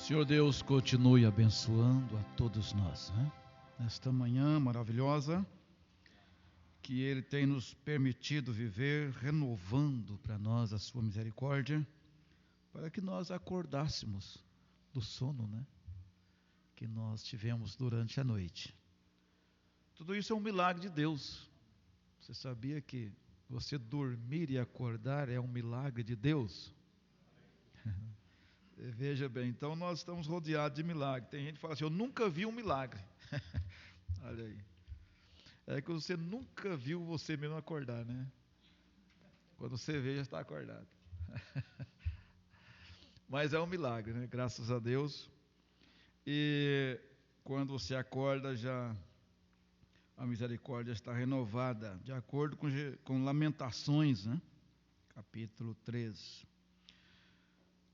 Senhor Deus, continue abençoando a todos nós, né? Nesta manhã maravilhosa que Ele tem nos permitido viver, renovando para nós a sua misericórdia, para que nós acordássemos do sono, né? Que nós tivemos durante a noite. Tudo isso é um milagre de Deus. Você sabia que você dormir e acordar é um milagre de Deus? Veja bem, então nós estamos rodeados de milagres. Tem gente que fala assim, eu nunca vi um milagre. Olha aí. É que você nunca viu você mesmo acordar, né? Quando você vê, já está acordado. Mas é um milagre, né? Graças a Deus. E quando você acorda, já a misericórdia está renovada, de acordo com Lamentações, né? Capítulo 13.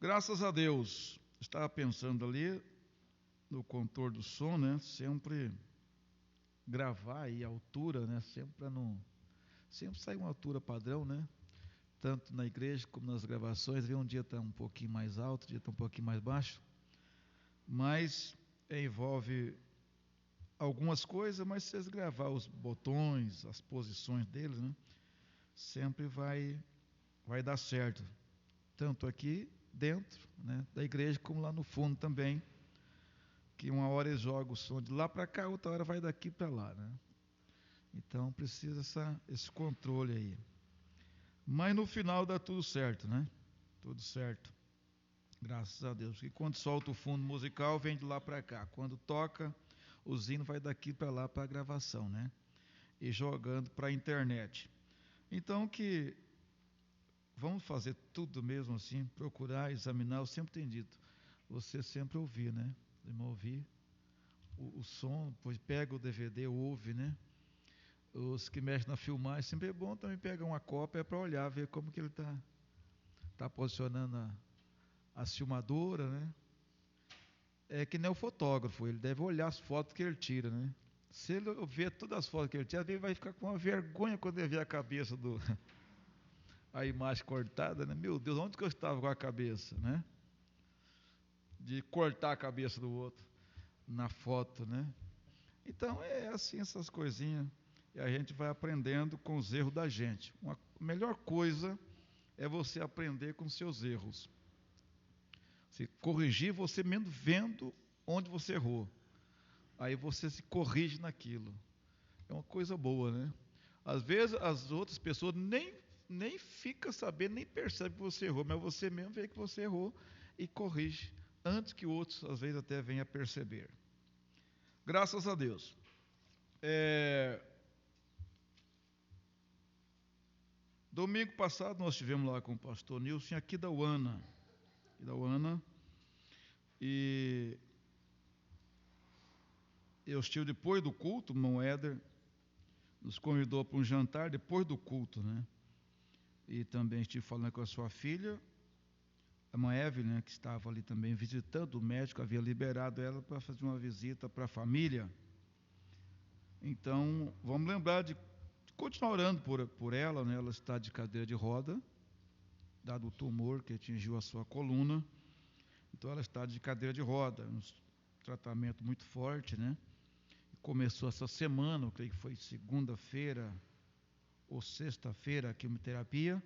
Graças a Deus, estava pensando ali no contorno do som, né? Sempre gravar aí a altura, né? Sempre sai uma altura padrão, né? Tanto na igreja como nas gravações, um dia está um pouquinho mais alto, um dia está um pouquinho mais baixo, mas envolve algumas coisas, mas se vocês gravar os botões, as posições deles, né? Sempre vai dar certo, tanto aqui dentro, né, da igreja, como lá no fundo também, que uma hora eles jogam o som de lá para cá, outra hora vai daqui para lá, né? Então precisa esse controle aí. Mas no final dá tudo certo, né? Tudo certo. Graças a Deus. Porque quando solta o fundo musical, vem de lá para cá. Quando toca, o hino vai daqui para lá para a gravação, né? E jogando para a internet. Então vamos fazer tudo mesmo assim, procurar, examinar. Eu sempre tenho dito, você sempre ouvir, né? Ouvir o som, depois pega o DVD, ouve, né? Os que mexem na filmagem, sempre é bom também pegar uma cópia para olhar, ver como que ele está posicionando as filmadoras, né? É que nem o fotógrafo, ele deve olhar as fotos que ele tira, né? Se ele ver todas as fotos que ele tira, ele vai ficar com uma vergonha quando ele ver a cabeça a imagem cortada, né? Meu Deus, onde que eu estava com a cabeça, né? De cortar a cabeça do outro na foto, né? Então é assim essas coisinhas, e a gente vai aprendendo com os erros da gente. A melhor coisa é você aprender com seus erros. Se corrigir você mesmo vendo onde você errou. Aí você se corrige naquilo. É uma coisa boa, né? Às vezes as outras pessoas nem fica sabendo, nem percebe que você errou, mas você mesmo vê que você errou e corrige, antes que outros, às vezes, até venham a perceber. Graças a Deus. Domingo passado nós estivemos lá com o pastor Nilson aqui da UANA. E eu estive depois do culto, o irmão Éder nos convidou para um jantar depois do culto, né? E também estive falando com a sua filha, a irmã Evelyn, né, que estava ali também visitando, o médico havia liberado ela para fazer uma visita para a família. Então, vamos lembrar de continuar orando por ela, né? Ela está de cadeira de roda, dado o tumor que atingiu a sua coluna. Então, ela está de cadeira de roda, um tratamento muito forte, né? Começou essa semana, eu creio que foi segunda-feira ou sexta-feira, a quimioterapia.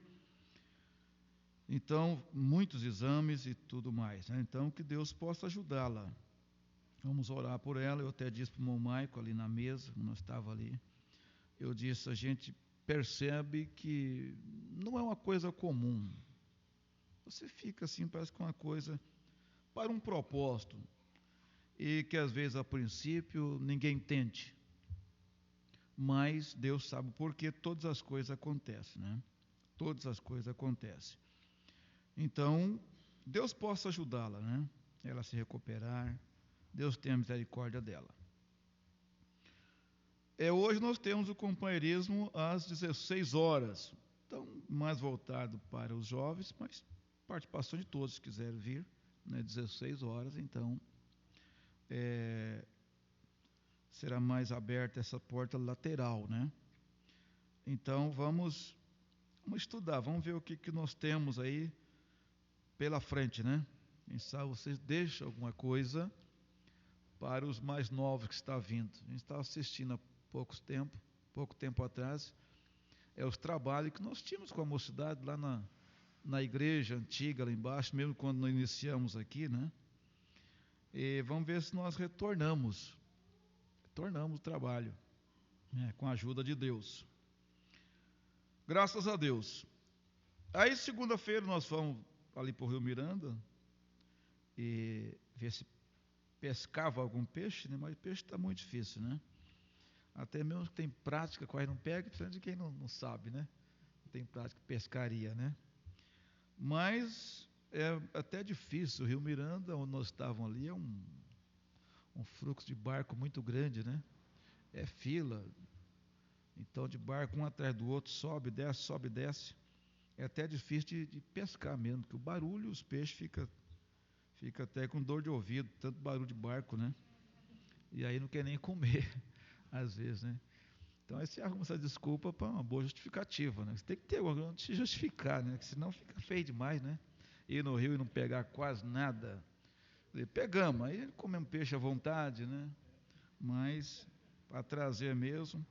Então, muitos exames e tudo mais, né? Então, que Deus possa ajudá-la. Vamos orar por ela. Eu até disse para o irmão Maico ali na mesa, quando nós estava ali, eu disse, a gente percebe que não é uma coisa comum. Você fica assim, parece que é uma coisa para um propósito, e que às vezes a princípio ninguém entende. Mas Deus sabe por que todas as coisas acontecem, né? Todas as coisas acontecem. Então, Deus possa ajudá-la, né? Ela se recuperar. Deus tenha misericórdia dela. Hoje nós temos o companheirismo às 16 horas. Então, mais voltado para os jovens, mas participação de todos, se quiserem vir, né? 16 horas, então, será mais aberta essa porta lateral, né? Então, vamos estudar, vamos ver o que nós temos aí pela frente, né? Quem sabe vocês deixam alguma coisa para os mais novos que está vindo. A gente estava assistindo há pouco tempo atrás, os trabalhos que nós tínhamos com a mocidade lá na igreja antiga, lá embaixo, mesmo quando nós iniciamos aqui, né? E vamos ver se nós retornamos o trabalho, né, com a ajuda de Deus. Graças a Deus. Aí, segunda-feira, nós fomos ali para o Rio Miranda e ver se pescava algum peixe, né? Mas peixe está muito difícil, né? Até mesmo que tem prática, quase não pega, diferente de quem não sabe, né? Não tem prática de pescaria, né? Mas é até difícil. O Rio Miranda, onde nós estávamos ali, é um fluxo de barco muito grande, né? É fila. Então, de barco um atrás do outro, sobe, desce. É até difícil de pescar mesmo, porque o barulho, os peixes fica até com dor de ouvido, tanto barulho de barco, né? E aí não quer nem comer, às vezes, né? Então aí você arruma essa desculpa para uma boa justificativa, né? Você tem que ter alguma coisa de se justificar, né? Porque senão fica feio demais, né? Ir no rio e não pegar quase nada. Pegamos, aí comemos peixe à vontade, né? Mas para trazer mesmo,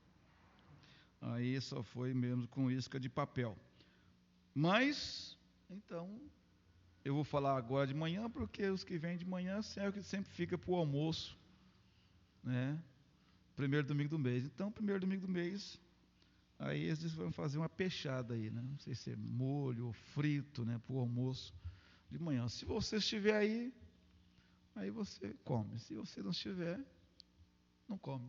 aí só foi mesmo com isca de papel. Mas, então, eu vou falar agora de manhã, porque os que vêm de manhã sempre fica para o almoço, né? Primeiro domingo do mês. Então, primeiro domingo do mês, aí eles vão fazer uma peixada aí, né? Não sei se é molho ou frito, né? Para o almoço de manhã. Se você estiver aí você come. Se você não estiver, não come.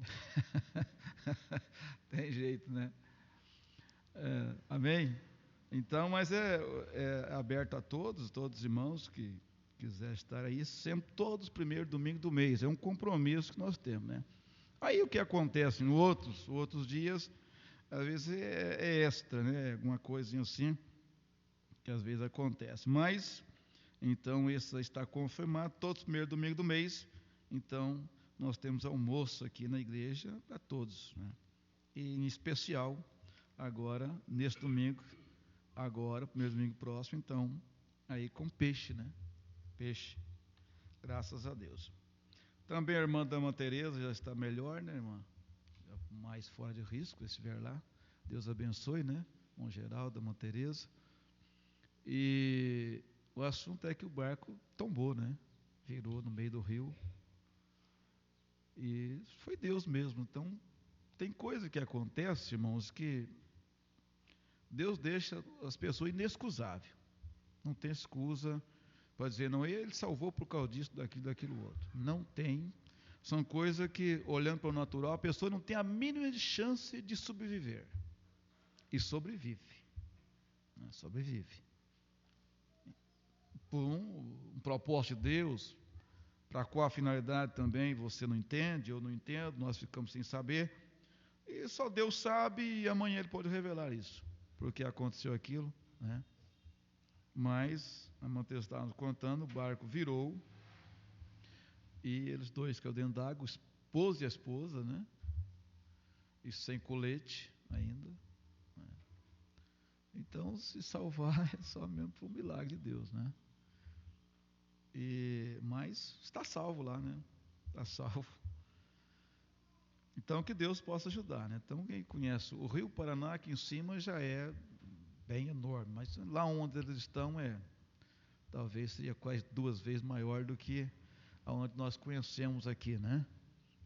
Tem jeito, né? Amém? Então, mas é aberto a todos os irmãos que quiser estar aí, sempre todos os primeiros domingos do mês. É um compromisso que nós temos, né? Aí o que acontece em outros dias, às vezes é extra, né? Alguma coisinha assim, que às vezes acontece. Mas, então, isso está confirmado, todos os primeiros domingos do mês. Então, nós temos almoço aqui na igreja para todos, né? E em especial, agora, neste domingo, primeiro domingo próximo, então, aí com peixe, né? Peixe, graças a Deus. Também a irmã Dama Tereza já está melhor, né, irmã? Já mais fora de risco, estiver lá. Deus abençoe, né? Bom Geraldo, Dama Tereza. E o assunto é que o barco tombou, né? Virou no meio do rio. E foi Deus mesmo. Então, tem coisa que acontece, irmãos, que Deus deixa as pessoas inexcusáveis. Não tem excusa para dizer, não, ele salvou por causa disso, daquilo outro. Não tem. São coisas que, olhando para o natural, a pessoa não tem a mínima chance de sobreviver. E sobrevive. Né? Sobrevive. Por um propósito de Deus, para qual a finalidade também você não entende, eu não entendo, nós ficamos sem saber. E só Deus sabe e amanhã Ele pode revelar isso. Porque aconteceu aquilo, né? Mas, a Mateus estava nos contando, o barco virou e eles dois caíram dentro d'água, o esposo e a esposa, né? E sem colete ainda. Né? Então, se salvar é só mesmo por um milagre de Deus, né? Mas está salvo lá, né? Está salvo. Então, que Deus possa ajudar, né? Então, quem conhece o Rio Paraná aqui em cima já é bem enorme, mas lá onde eles estão talvez seria quase 2 vezes maior do que aonde nós conhecemos aqui, né?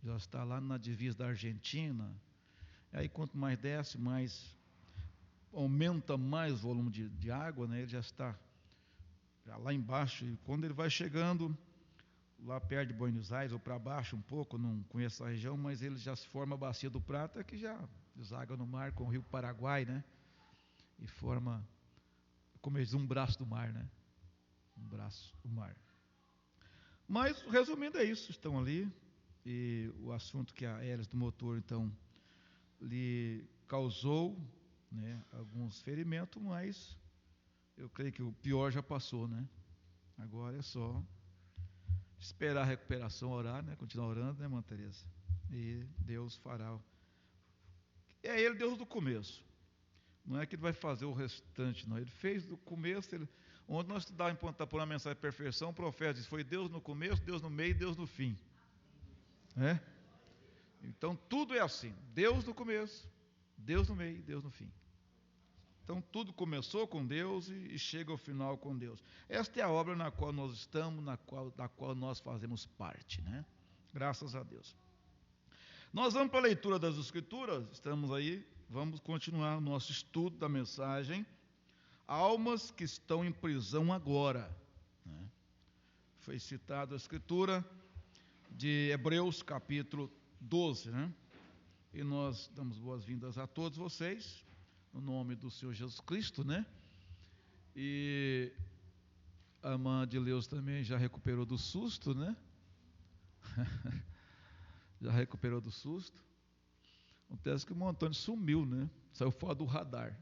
Já está lá na divisa da Argentina. Aí quanto mais desce, mais aumenta mais o volume de água, né? Ele já está lá embaixo, e quando ele vai chegando lá perto de Buenos Aires, ou para baixo um pouco, não conheço a região, mas ele já se forma a Bacia do Prata, que já deságua no mar com o Rio Paraguai, né? E forma, como eles dizem, um braço do mar, né? Um braço do mar. Mas, resumindo, é isso, estão ali, e o assunto que a hélice do motor, então, lhe causou, né, alguns ferimentos, mas eu creio que o pior já passou, né? Agora é só esperar a recuperação, orar, né? Continuar orando, né, irmã Tereza? E Deus fará. É Ele Deus do começo. Não é que Ele vai fazer o restante, não. Ele fez do começo, Ontem nós estudávamos por uma mensagem de perfeição, o profeta disse, foi Deus no começo, Deus no meio e Deus no fim. Então tudo é assim, Deus no começo, Deus no meio e Deus no fim. Então tudo começou com Deus e chega ao final com Deus. Esta é a obra na qual nós estamos, da qual nós fazemos parte, né? Graças a Deus. Nós vamos para a leitura das Escrituras, estamos aí, vamos continuar o nosso estudo da mensagem, almas que estão em prisão agora. Né? Foi citada a Escritura de Hebreus capítulo 12, né? E nós damos boas-vindas a todos vocês, no nome do Senhor Jesus Cristo, né? E a irmã de Leus também já recuperou do susto, né? Já recuperou do susto. Acontece que o Antônio sumiu, né? Saiu fora do radar.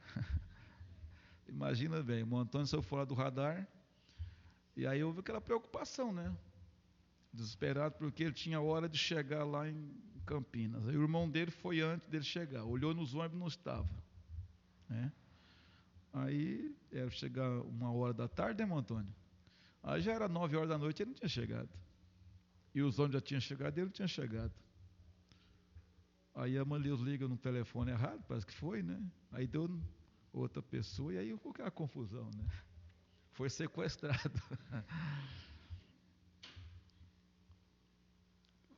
Imagina bem, o Antônio saiu fora do radar, e aí houve aquela preocupação, né? Desesperado, porque ele tinha hora de chegar lá em Campinas. Aí o irmão dele foi antes dele chegar, olhou nos ônibus e não estava. Né? Aí era chegar 1h da tarde, né, Antônio? Aí já era 9h da noite, ele não tinha chegado. E os ônibus já tinham chegado, ele não tinha chegado. Aí a Malius liga no telefone errado, parece que foi, né? Aí deu outra pessoa, e aí ficou aquela confusão, né? Foi sequestrado.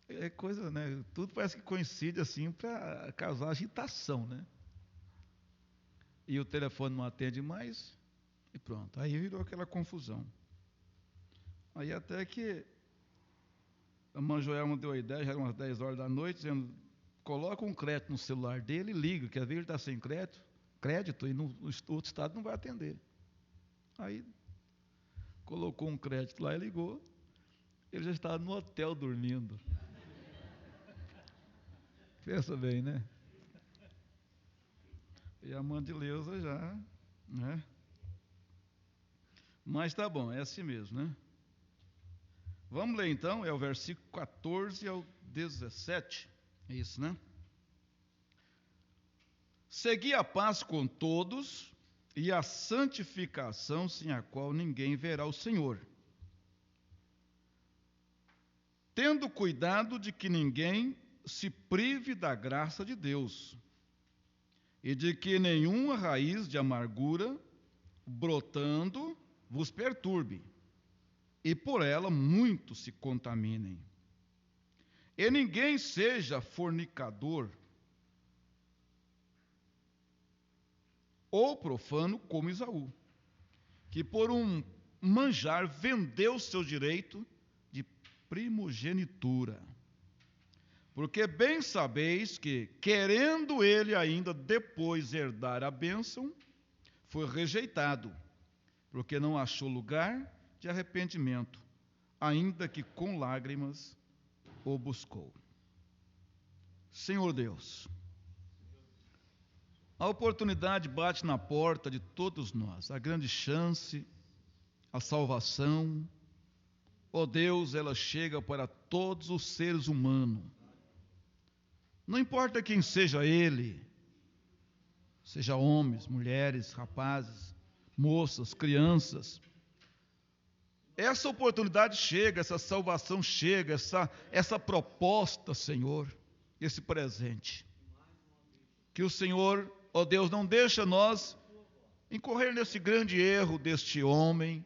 É coisa, né? Tudo parece que coincide assim para causar agitação, né? E o telefone não atende mais, e pronto. Aí virou aquela confusão. Aí até que a irmã Joelma deu a ideia, já eram umas 10h da noite, dizendo, coloca um crédito no celular dele e liga, que às vezes ele está sem crédito e no outro estado não vai atender. Aí colocou um crédito lá e ligou, ele já estava no hotel dormindo. Pensa bem, né? E a irmã de Leusa já, né? Mas tá bom, é assim mesmo, né? Vamos ler então, é o versículo 14 ao 17, é isso, né? Segui a paz com todos e a santificação, sem a qual ninguém verá o Senhor. Tendo cuidado de que ninguém se prive da graça de Deus, e de que nenhuma raiz de amargura, brotando, vos perturbe, e por ela muitos se contaminem. E ninguém seja fornicador, ou profano como Esaú, que por um manjar vendeu seu direito de primogenitura. Porque bem sabeis que, querendo ele ainda depois herdar a bênção, foi rejeitado, porque não achou lugar de arrependimento, ainda que com lágrimas o buscou. Senhor Deus, a oportunidade bate na porta de todos nós, a grande chance, a salvação. Ó Deus, ela chega para todos os seres humanos. Não importa quem seja ele, seja homens, mulheres, rapazes, moças, crianças. Essa oportunidade chega, essa salvação chega, essa proposta, Senhor, esse presente. Que o Senhor, ó Deus, não deixa nós incorrer nesse grande erro deste homem,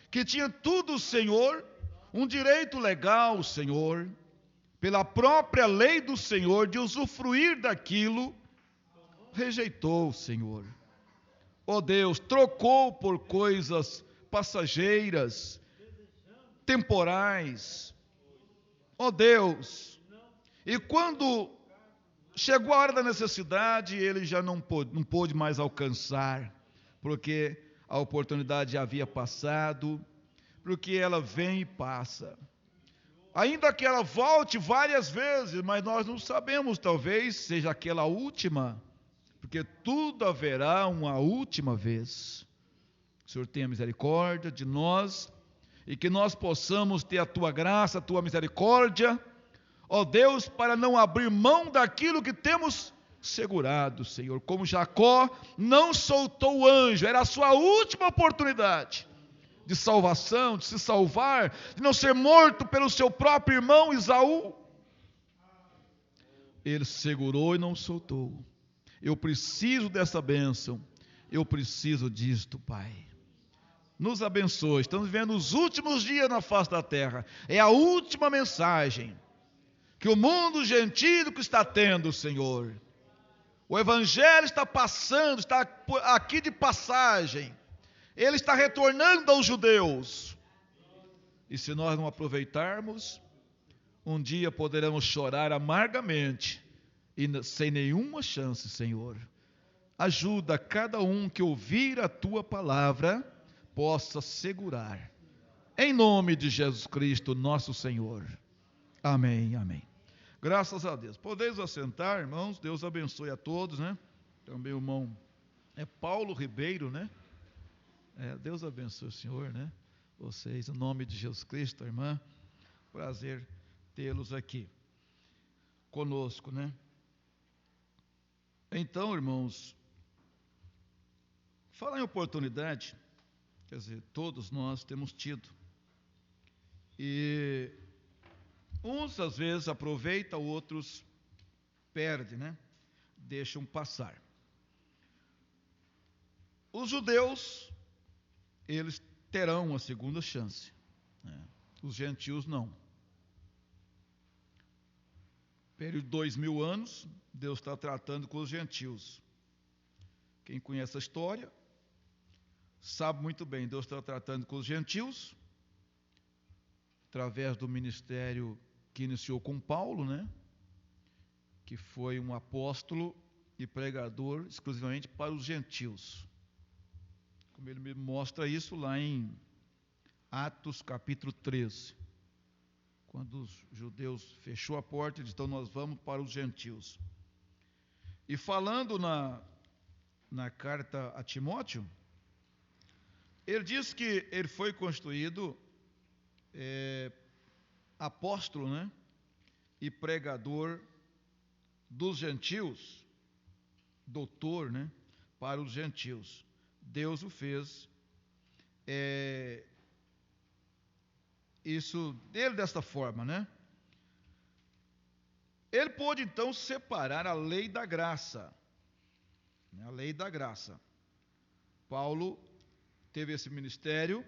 que tinha tudo, Senhor, um direito legal, Senhor, pela própria lei do Senhor, de usufruir daquilo, rejeitou, Senhor. Ó Deus, trocou por coisas passageiras, temporais. Ó Deus, e quando chegou a hora da necessidade, ele já não pôde mais alcançar, porque a oportunidade já havia passado, porque ela vem e passa. Ainda que ela volte várias vezes, mas nós não sabemos, talvez seja aquela última, porque tudo haverá uma última vez. O Senhor tenha misericórdia de nós, e que nós possamos ter a Tua graça, a Tua misericórdia, ó Deus, para não abrir mão daquilo que temos segurado, Senhor. Como Jacó não soltou o anjo, era a sua última oportunidade, de salvação, de se salvar, de não ser morto pelo seu próprio irmão Esaú. Ele segurou e não soltou. Eu preciso dessa bênção. Eu preciso disto, Pai. Nos abençoe. Estamos vivendo os últimos dias na face da terra. É a última mensagem que o mundo gentílico está tendo, Senhor. O Evangelho está passando, está aqui de passagem. Ele está retornando aos judeus. E se nós não aproveitarmos, um dia poderemos chorar amargamente e sem nenhuma chance, Senhor. Ajuda cada um que ouvir a Tua palavra possa segurar. Em nome de Jesus Cristo, nosso Senhor. Amém, amém. Graças a Deus. Podeis assentar, irmãos. Deus abençoe a todos, né? Também o irmão Paulo Ribeiro, né? Deus abençoe o senhor, né? Vocês, em nome de Jesus Cristo, irmã. Prazer tê-los aqui conosco, né? Então, irmãos, falar em oportunidade, quer dizer, todos nós temos tido. E uns às vezes aproveitam, outros perdem, né? Deixam passar. Os judeus, eles terão uma segunda chance, né? Os gentios não. Período de 2000 anos, Deus está tratando com os gentios. Quem conhece a história sabe muito bem, Deus está tratando com os gentios, através do ministério que iniciou com Paulo, né? Que foi um apóstolo e pregador exclusivamente para os gentios. Como ele me mostra isso lá em Atos capítulo 13. Quando os judeus fechou a porta, ele disse, então nós vamos para os gentios. E falando na carta a Timóteo, ele diz que ele foi constituído apóstolo, né? E pregador dos gentios, doutor, né? Para os gentios. Deus o fez isso dele desta forma, né? Ele pôde então separar a lei da graça, né? A lei da graça. Paulo teve esse ministério,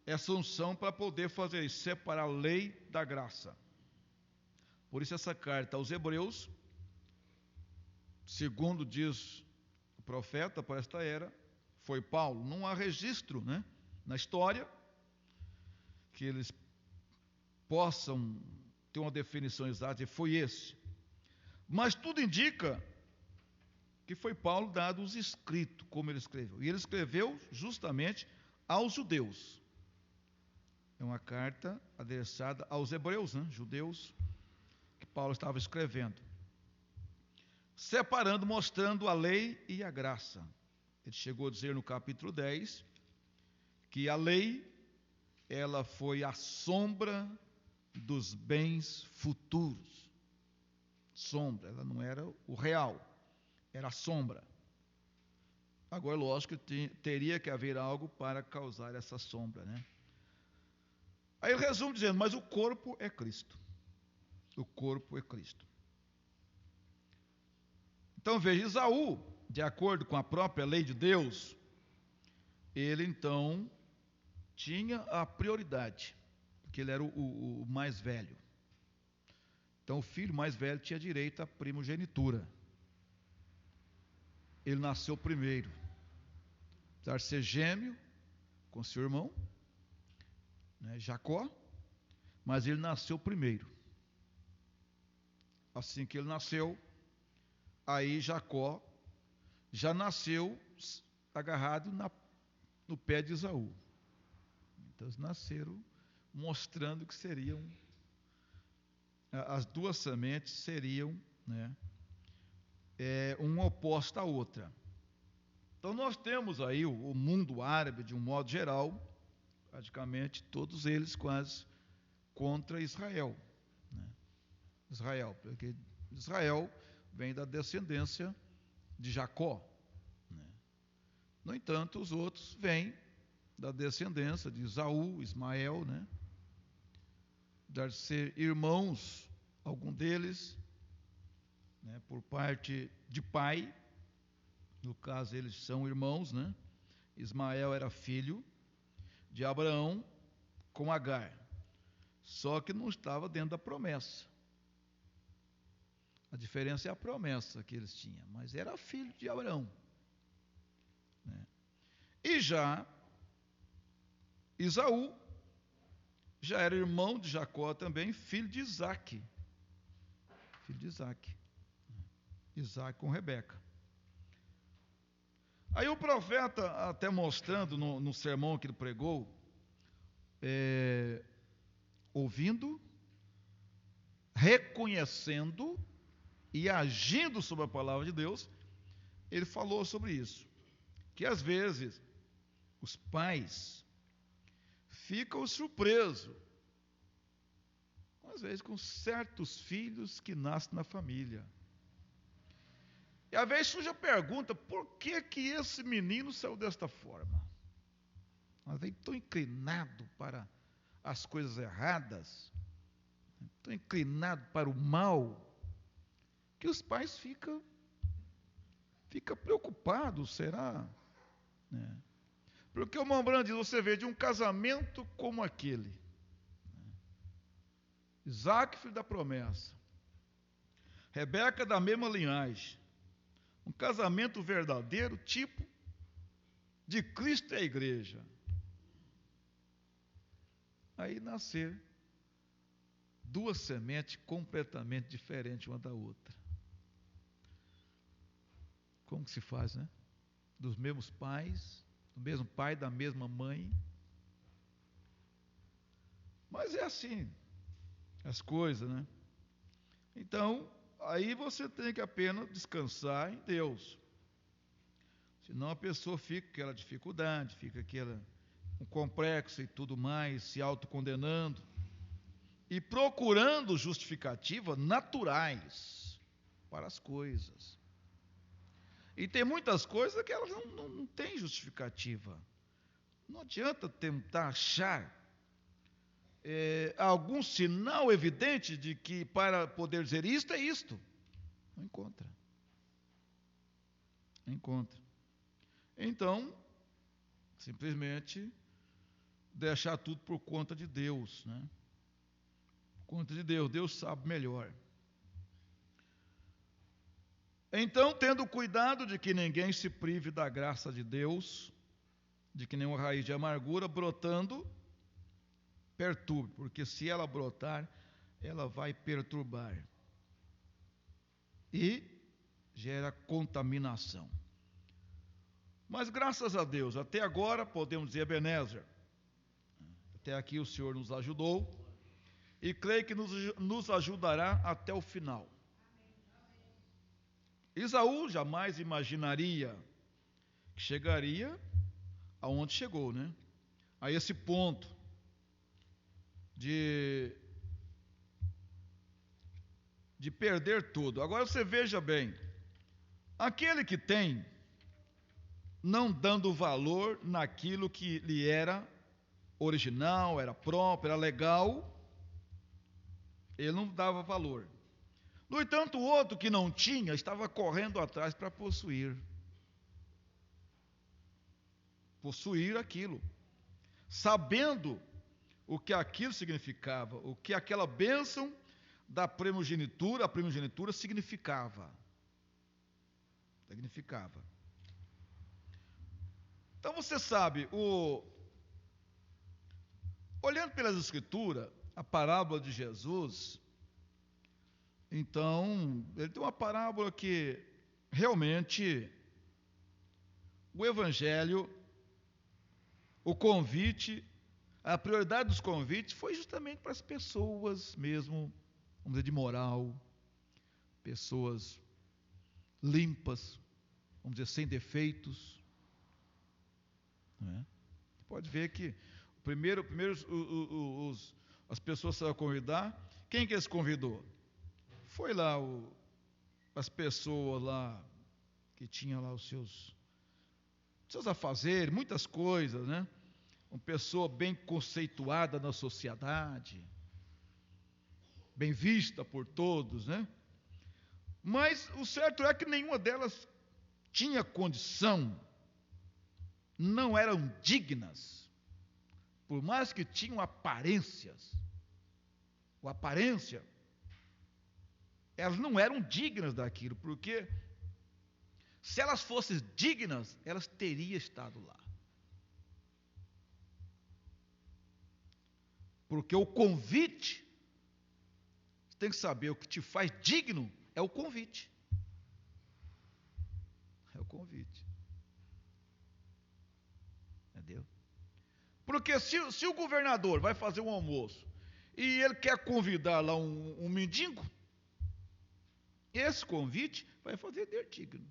essa unção para poder fazer isso, separar a lei da graça. Por isso essa carta aos Hebreus, segundo diz o profeta para esta era, foi Paulo. Não há registro, né, na história que eles possam ter uma definição exata, e foi esse. Mas tudo indica que foi Paulo dado os escritos, como ele escreveu. E ele escreveu justamente aos judeus. É uma carta adressada aos hebreus, né, judeus, que Paulo estava escrevendo. Separando, mostrando a lei e a graça. Ele chegou a dizer no capítulo 10 que a lei, ela foi a sombra dos bens futuros. Sombra, ela não era o real, era a sombra. Agora, lógico que teria que haver algo para causar essa sombra, né? Aí ele resume dizendo, mas o corpo é Cristo. O corpo é Cristo. Então veja, Esaú, de acordo com a própria lei de Deus, ele então tinha a prioridade, porque ele era o mais velho. Então o filho mais velho tinha direito à primogenitura. Ele nasceu primeiro, apesar de ser gêmeo com seu irmão, né, Jacó, mas ele nasceu primeiro. Assim que ele nasceu, aí Jacó já nasceu agarrado no pé de Esaú. Então eles nasceram mostrando que seriam, as duas sementes seriam, né, uma oposta à outra. Então nós temos aí o mundo árabe, de um modo geral, praticamente todos eles quase contra Israel, né? Israel, porque Israel vem da descendência de Jacó, né? No entanto, os outros vêm da descendência de Esaú, Ismael, né? Deve ser irmãos, algum deles, né? Por parte de pai, no caso eles são irmãos, né? Ismael era filho de Abraão com Agar, só que não estava dentro da promessa. A diferença é a promessa que eles tinham, mas era filho de Abraão, né? E já Esaú já era irmão de Jacó também, filho de Isaac. Filho de Isaac. Isaac com Rebeca. Aí o profeta, até mostrando no sermão que ele pregou, ouvindo, reconhecendo e agindo sobre a palavra de Deus, ele falou sobre isso. Que às vezes os pais ficam surpresos, às vezes com certos filhos que nascem na família. E às vezes surge a pergunta, por que que esse menino saiu desta forma? Às vezes tão inclinado para as coisas erradas, tão inclinado para o mal, que os pais ficam preocupados, será? Né? Porque o irmão Brando diz, você vê de um casamento como aquele, Isaac, filho da promessa, Rebeca da mesma linhagem, um casamento verdadeiro, tipo de Cristo e a igreja. Aí nascer duas sementes completamente diferentes uma da outra. Como que se faz, né? Dos mesmos pais, do mesmo pai, da mesma mãe. Mas é assim as coisas, né? Então, aí você tem que apenas descansar em Deus. Senão a pessoa fica com aquela dificuldade, fica um complexo e tudo mais, se autocondenando e procurando justificativas naturais para as coisas. E tem muitas coisas que elas não têm justificativa. Não adianta tentar achar algum sinal evidente de que para poder dizer isto é isto. Não encontra. Não encontra. Então, simplesmente deixar tudo por conta de Deus, né? Por conta de Deus, Deus sabe melhor. Então, tendo cuidado de que ninguém se prive da graça de Deus, de que nenhuma raiz de amargura brotando perturbe, porque se ela brotar, ela vai perturbar e gera contaminação. Mas graças a Deus, até agora podemos dizer, Ebenezer, até aqui o Senhor nos ajudou e creio que nos ajudará até o final. Esaú jamais imaginaria que chegaria aonde chegou, né? A esse ponto de perder tudo. Agora você veja bem, aquele que tem, não dando valor naquilo que lhe era original, era próprio, era legal, ele não dava valor. No entanto, o outro que não tinha, estava correndo atrás para possuir aquilo, sabendo o que aquilo significava, o que aquela bênção da primogenitura, a primogenitura significava. Então você sabe, olhando pelas Escrituras, a parábola de Jesus, então, ele tem uma parábola que realmente o Evangelho, o convite, a prioridade dos convites foi justamente para as pessoas mesmo, vamos dizer, de moral, pessoas limpas, vamos dizer, sem defeitos. Não é? Pode ver que primeiro as pessoas foram convidar, quem que eles convidou? Foi lá as pessoas lá que tinham lá os seus afazeres, muitas coisas, né? uma pessoa bem conceituada na sociedade, bem vista por todos, né? Mas o certo é que nenhuma delas tinha condição, não eram dignas, por mais que tinham aparências, ou aparência, elas não eram dignas daquilo, porque se elas fossem dignas, elas teriam estado lá. Porque o convite, você tem que saber, o que te faz digno é o convite. É o convite. Entendeu? Porque se o governador vai fazer um almoço e ele quer convidar lá um mendigo, esse convite vai fazer dele digno.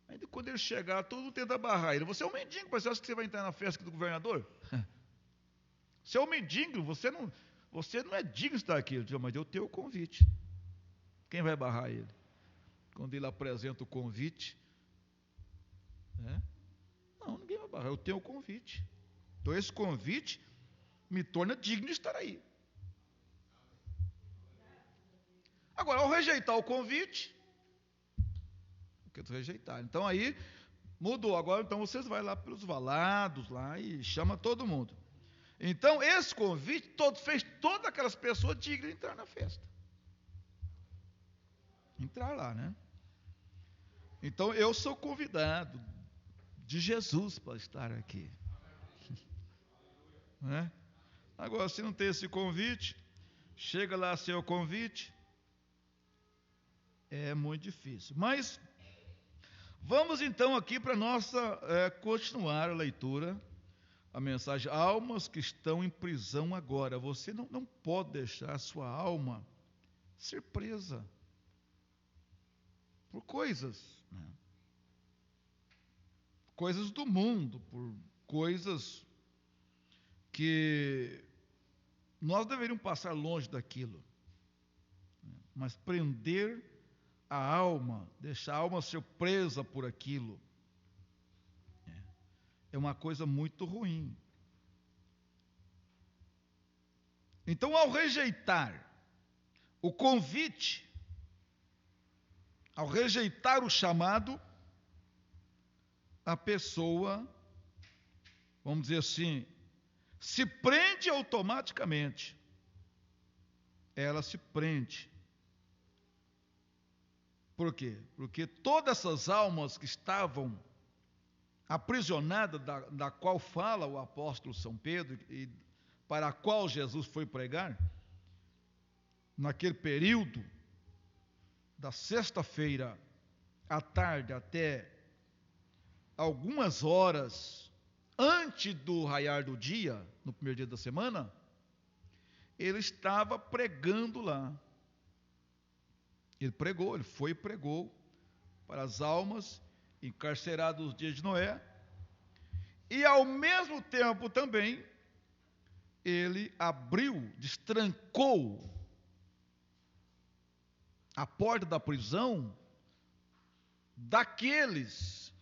Ainda quando ele chegar, todo mundo tenta barrar ele. Você é um mendigo, mas você acha que você vai entrar na festa do governador? Você é um mendigo, você não é digno de estar aqui. Eu digo, mas eu tenho o convite. Quem vai barrar ele? Quando ele apresenta o convite, né? Não, ninguém vai barrar, eu tenho o convite. Então esse convite me torna digno de estar aí. Agora, ao rejeitar o convite, porque tu rejeitar. Então aí mudou. Agora então vocês vão lá pelos valados lá e chama todo mundo. Então esse convite fez todas aquelas pessoas dignas de entrar na festa. Entrar lá, né? Então eu sou convidado de Jesus para estar aqui. Né? Agora, se não tem esse convite, chega lá seu convite, é muito difícil. Mas vamos então aqui para nossa continuar a leitura, a mensagem: almas que estão em prisão agora. Você não pode deixar a sua alma ser presa por coisas, né? Coisas do mundo, por coisas que nós deveríamos passar longe daquilo, mas prender a alma, deixar a alma ser presa por aquilo, é uma coisa muito ruim. Então, ao rejeitar o convite, ao rejeitar o chamado, a pessoa, vamos dizer assim, se prende automaticamente. Ela se prende. Por quê? Porque todas essas almas que estavam aprisionadas, da qual fala o apóstolo São Pedro, e para a qual Jesus foi pregar, naquele período, da sexta-feira à tarde até algumas horas antes do raiar do dia, no primeiro dia da semana, ele estava pregando lá. Ele foi e pregou para as almas encarceradas nos dias de Noé, e ao mesmo tempo também, ele destrancou a porta da prisão daqueles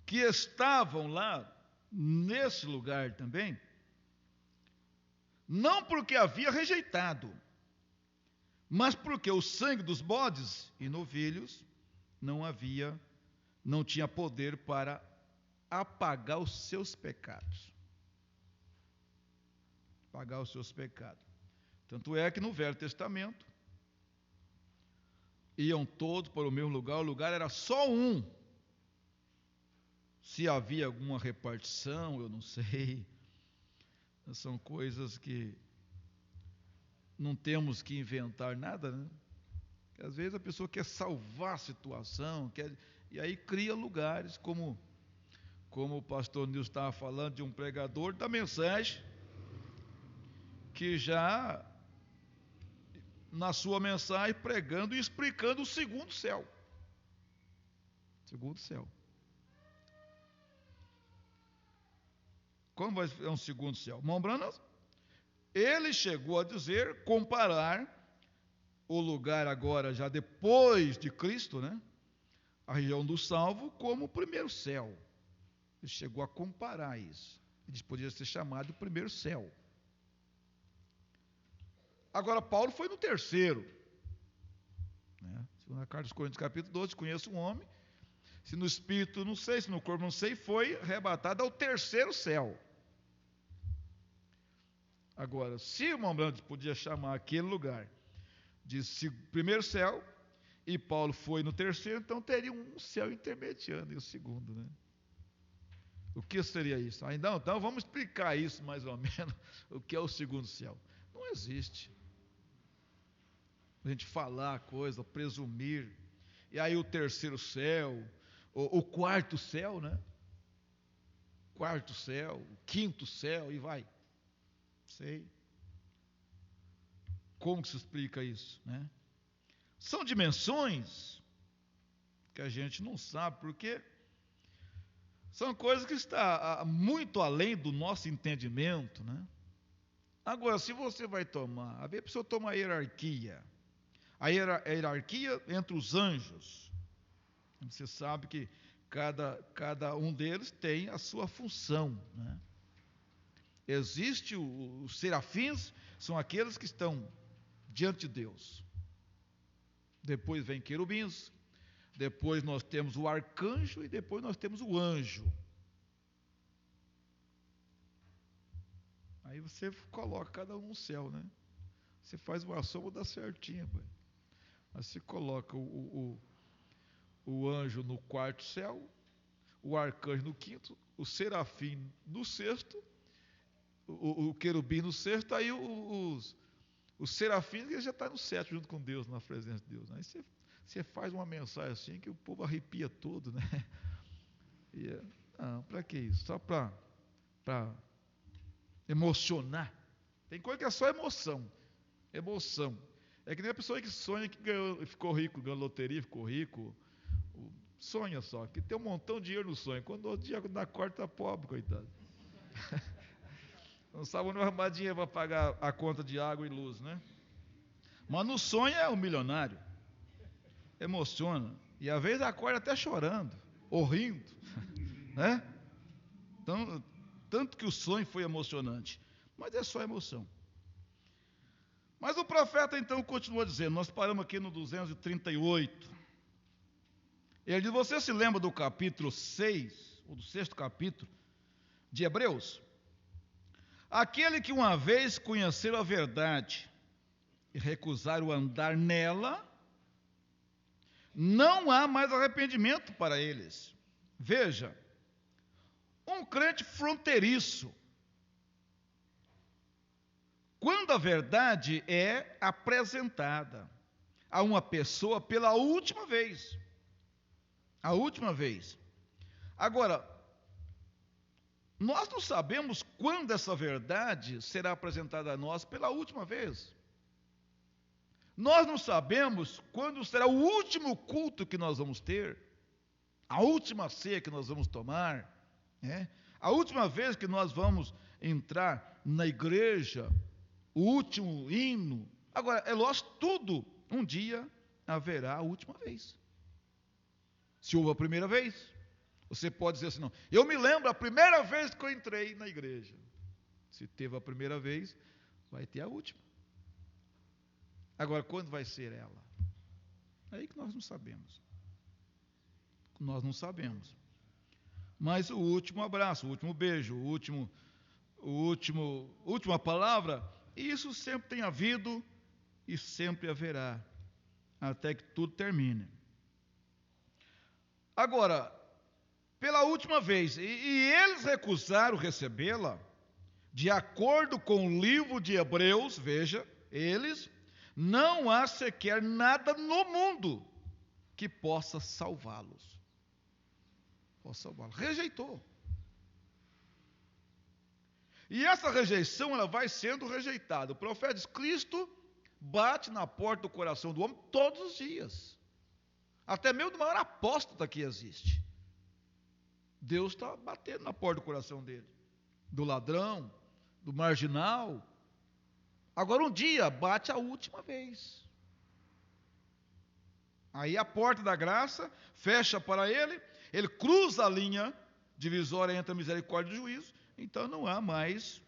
que estavam lá nesse lugar também, não porque havia rejeitado, mas porque o sangue dos bodes e novilhos não tinha poder para apagar os seus pecados. Apagar os seus pecados. Tanto é que no Velho Testamento iam todos para o mesmo lugar, o lugar era só um. Se havia alguma repartição, eu não sei. São coisas que não temos que inventar nada, né? Às vezes a pessoa quer salvar a situação, e aí cria lugares, como o pastor Nilson estava falando de um pregador da mensagem, que já, na sua mensagem, pregando e explicando o segundo céu. Segundo céu. Como vai ser um segundo céu? Mombranas, ele chegou a dizer, comparar o lugar agora, já depois de Cristo, né? A região do salvo, como o primeiro céu. Ele chegou a comparar isso. Ele podia ser chamado de primeiro céu. Agora, Paulo foi no terceiro. Né? Segunda carta aos Coríntios, capítulo 12, conheço um homem, se no espírito não sei, se no corpo não sei, foi arrebatado ao terceiro céu. Agora, se o irmão Branco podia chamar aquele lugar de primeiro céu, e Paulo foi no terceiro, então teria um céu intermediando e o segundo, né? O que seria isso? Então vamos explicar isso mais ou menos, o que é o segundo céu. Não existe. A gente falar a coisa, presumir, e aí o terceiro céu, o quarto céu, né? Quarto céu, o quinto céu, e vai. Sei. Como que se explica isso, né? São dimensões que a gente não sabe, porque são coisas que estão muito além do nosso entendimento, né? Agora, se você vai tomar, a pessoa toma a hierarquia entre os anjos, você sabe que cada um deles tem a sua função, né? Existe os serafins, são aqueles que estão diante de Deus. Depois vem querubins, depois nós temos o arcanjo e depois nós temos o anjo. Aí você coloca cada um no céu, né? Você faz uma soma, dá certinho, pai. Aí você coloca o anjo no quarto céu, o arcanjo no quinto, o serafim no sexto, o querubim no sexto, aí os serafins já estão no sétimo junto com Deus, na presença de Deus. Aí você faz uma mensagem assim que o povo arrepia todo, né? Não, para que isso? Só para emocionar. Tem coisa que é só emoção. Emoção. É que nem a pessoa que sonha que ficou rico, ganhou loteria, ficou rico. Sonha só, que tem um montão de dinheiro no sonho. Quando o dia da corte está pobre, coitado. Não sabe onde arrumar dinheiro para pagar a conta de água e luz, né? Mas no sonho é um milionário. Emociona. E às vezes acorda até chorando, ou rindo, né? Então, tanto que o sonho foi emocionante. Mas é só emoção. Mas o profeta então continua dizendo, nós paramos aqui no 238. Ele diz, você se lembra do capítulo 6, ou do 6º capítulo de Hebreus? Aquele que uma vez conheceram a verdade e recusaram andar nela, não há mais arrependimento para eles. Veja, um crente fronteiriço, quando a verdade é apresentada a uma pessoa pela última vez, agora, nós não sabemos quando essa verdade será apresentada a nós pela última vez. Nós não sabemos quando será o último culto que nós vamos ter, a última ceia que nós vamos tomar, né? A última vez que nós vamos entrar na igreja, o último hino. Agora, é lógico, tudo um dia haverá a última vez. Se houve a primeira vez, você pode dizer assim, não, eu me lembro a primeira vez que eu entrei na igreja. Se teve a primeira vez, vai ter a última. Agora, quando vai ser ela? É aí que nós não sabemos. Nós não sabemos. Mas o último abraço, o último beijo, última palavra, isso sempre tem havido e sempre haverá, até que tudo termine. Agora, pela última vez, e eles recusaram recebê-la, de acordo com o livro de Hebreus, veja, eles, não há sequer nada no mundo que possa salvá-los. Rejeitou. E essa rejeição, ela vai sendo rejeitada. O profeta diz, Cristo bate na porta do coração do homem todos os dias. Até mesmo do maior apóstata que existe. Deus está batendo na porta do coração dele. Do ladrão, do marginal. Agora um dia bate a última vez. Aí a porta da graça fecha para ele, ele cruza a linha divisória entre a misericórdia e o juízo, então não há mais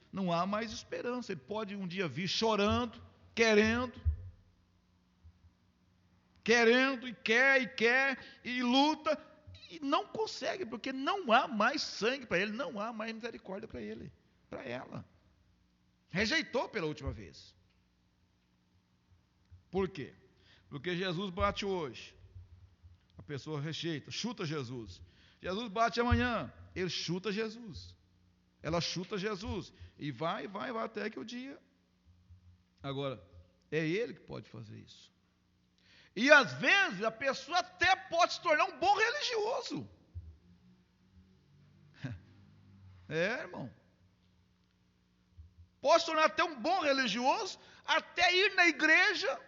esperança. Ele pode um dia vir chorando, querendo, e quer, e luta, e não consegue, porque não há mais sangue para ele, não há mais misericórdia para ele, para ela. Rejeitou pela última vez. Por quê? Porque Jesus bate hoje, a pessoa rejeita, chuta Jesus. Jesus bate amanhã, ele chuta Jesus. Ela chuta Jesus. E vai até que o dia. Agora, é ele que pode fazer isso. E às vezes a pessoa até pode se tornar um bom religioso. Irmão. Pode se tornar até um bom religioso, até ir na igreja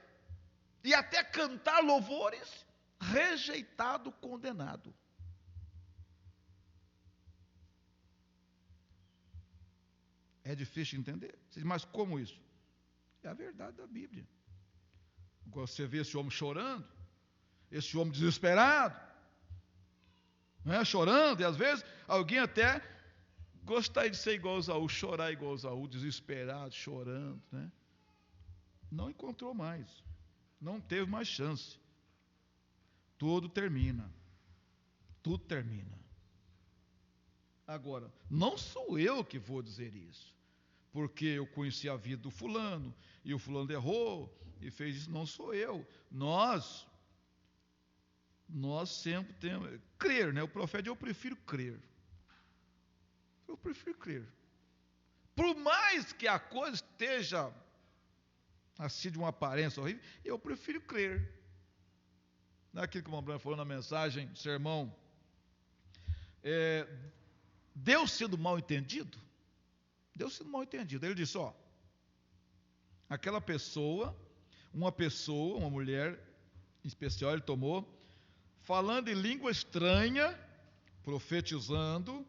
e até cantar louvores, rejeitado, condenado. É difícil de entender. Mas como isso? É a verdade da Bíblia. Você vê esse homem chorando, esse homem desesperado, né, chorando, e às vezes alguém até gostaria de ser igual a Esaú, chorar igual a Esaú, desesperado, chorando, né? Não encontrou mais, não teve mais chance. Tudo termina. Agora, não sou eu que vou dizer isso, porque eu conheci a vida do fulano, e o fulano errou, e fez isso. Não sou eu. Nós sempre temos, crer, né? O profeta, eu prefiro crer. Por mais que a coisa esteja assim de uma aparência horrível, eu prefiro crer. Naquilo que o Mambrano falou na mensagem, do sermão, Deus sendo mal entendido. Ele disse, aquela pessoa, uma mulher em especial, ele tomou, falando em língua estranha, profetizando,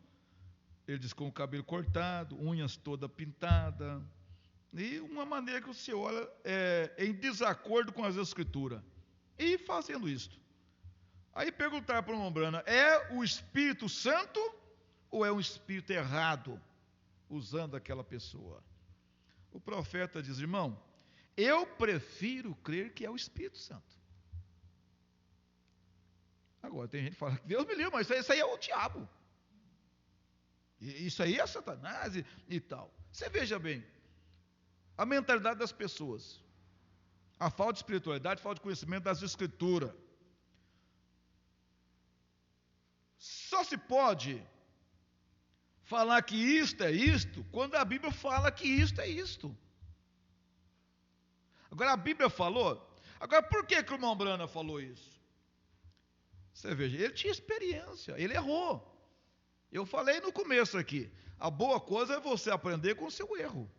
ele diz, com o cabelo cortado, unhas toda pintada, e uma maneira que você olha em desacordo com as Escrituras, e fazendo isto. Aí perguntaram para o Mambrana, é o Espírito Santo ou é um espírito errado usando aquela pessoa? O profeta diz, irmão, eu prefiro crer que é o Espírito Santo. Agora tem gente que fala, Deus me livre, mas isso aí é o diabo. Isso aí é Satanás e tal. Você veja bem, a mentalidade das pessoas, a falta de espiritualidade, a falta de conhecimento das Escrituras. Só se pode falar que isto é isto, quando a Bíblia fala que isto é isto. Agora a Bíblia falou, agora por que o irmão Brana falou isso? Você veja, ele tinha experiência, ele errou. Eu falei no começo aqui, a boa coisa é você aprender com o seu erro.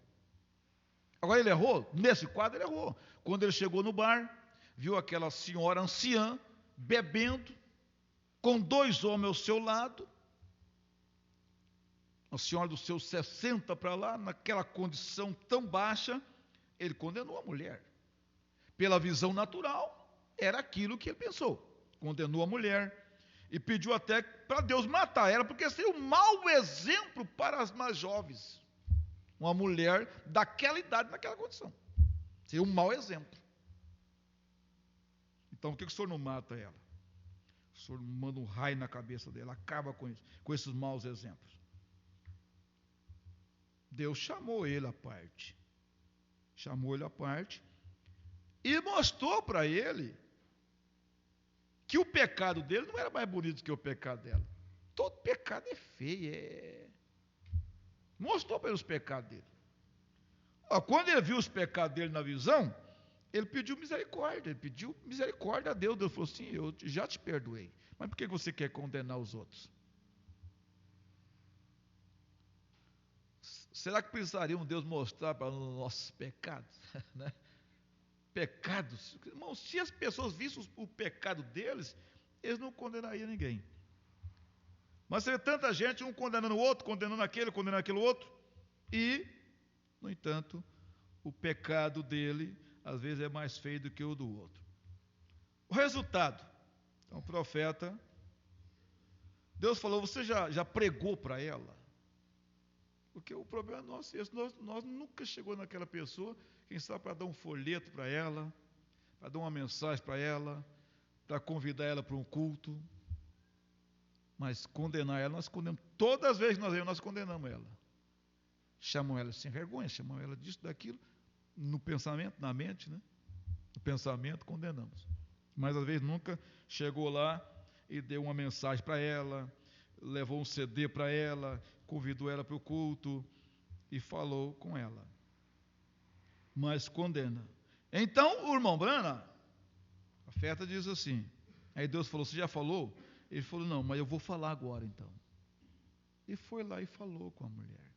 Agora ele errou, nesse quadro ele errou. Quando ele chegou no bar, viu aquela senhora anciã, bebendo, com 2 homens ao seu lado, a senhora dos seus 60 para lá, naquela condição tão baixa, ele condenou a mulher. Pela visão natural, era aquilo que ele pensou. Condenou a mulher e pediu até para Deus matar ela, porque seria um mau exemplo para as mais jovens. Uma mulher daquela idade, naquela condição. Seria um mau exemplo. Então, por que o senhor não mata ela? O senhor manda um raio na cabeça dela, acaba com isso, com esses maus exemplos. Deus chamou ele à parte. E mostrou para ele que o pecado dele não era mais bonito que o pecado dela. Todo pecado é feio. Mostrou para ele os pecados dele. Quando ele viu os pecados dele na visão, ele pediu misericórdia. A Deus. Deus falou assim, eu já te perdoei. Mas por que você quer condenar os outros? Será que precisaria um Deus mostrar para nós os nossos pecados? Né? Pecados. Irmão, se as pessoas vissem o pecado deles, eles não condenariam ninguém. Mas você vê tanta gente, um condenando o outro, condenando aquele outro, e, no entanto, o pecado dele, às vezes, é mais feio do que o do outro. O resultado, então o profeta, Deus falou, você já pregou para ela? Porque o problema nosso é esse, nós nunca chegou naquela pessoa, quem sabe para dar um folheto para ela, para dar uma mensagem para ela, para convidar ela para um culto. Mas condenar ela, nós condenamos. Todas as vezes que nós vemos, nós condenamos ela. Chamam ela sem vergonha, chamam ela disso, daquilo, no pensamento, na mente, né? No pensamento, condenamos. Mas às vezes nunca chegou lá e deu uma mensagem para ela, levou um CD para ela, convidou ela para o culto e falou com ela. Mas condena. Então, o irmão Brana, a Feta diz assim, aí Deus falou, você já falou? Ele falou, não, mas eu vou falar agora então. E foi lá e falou com a mulher.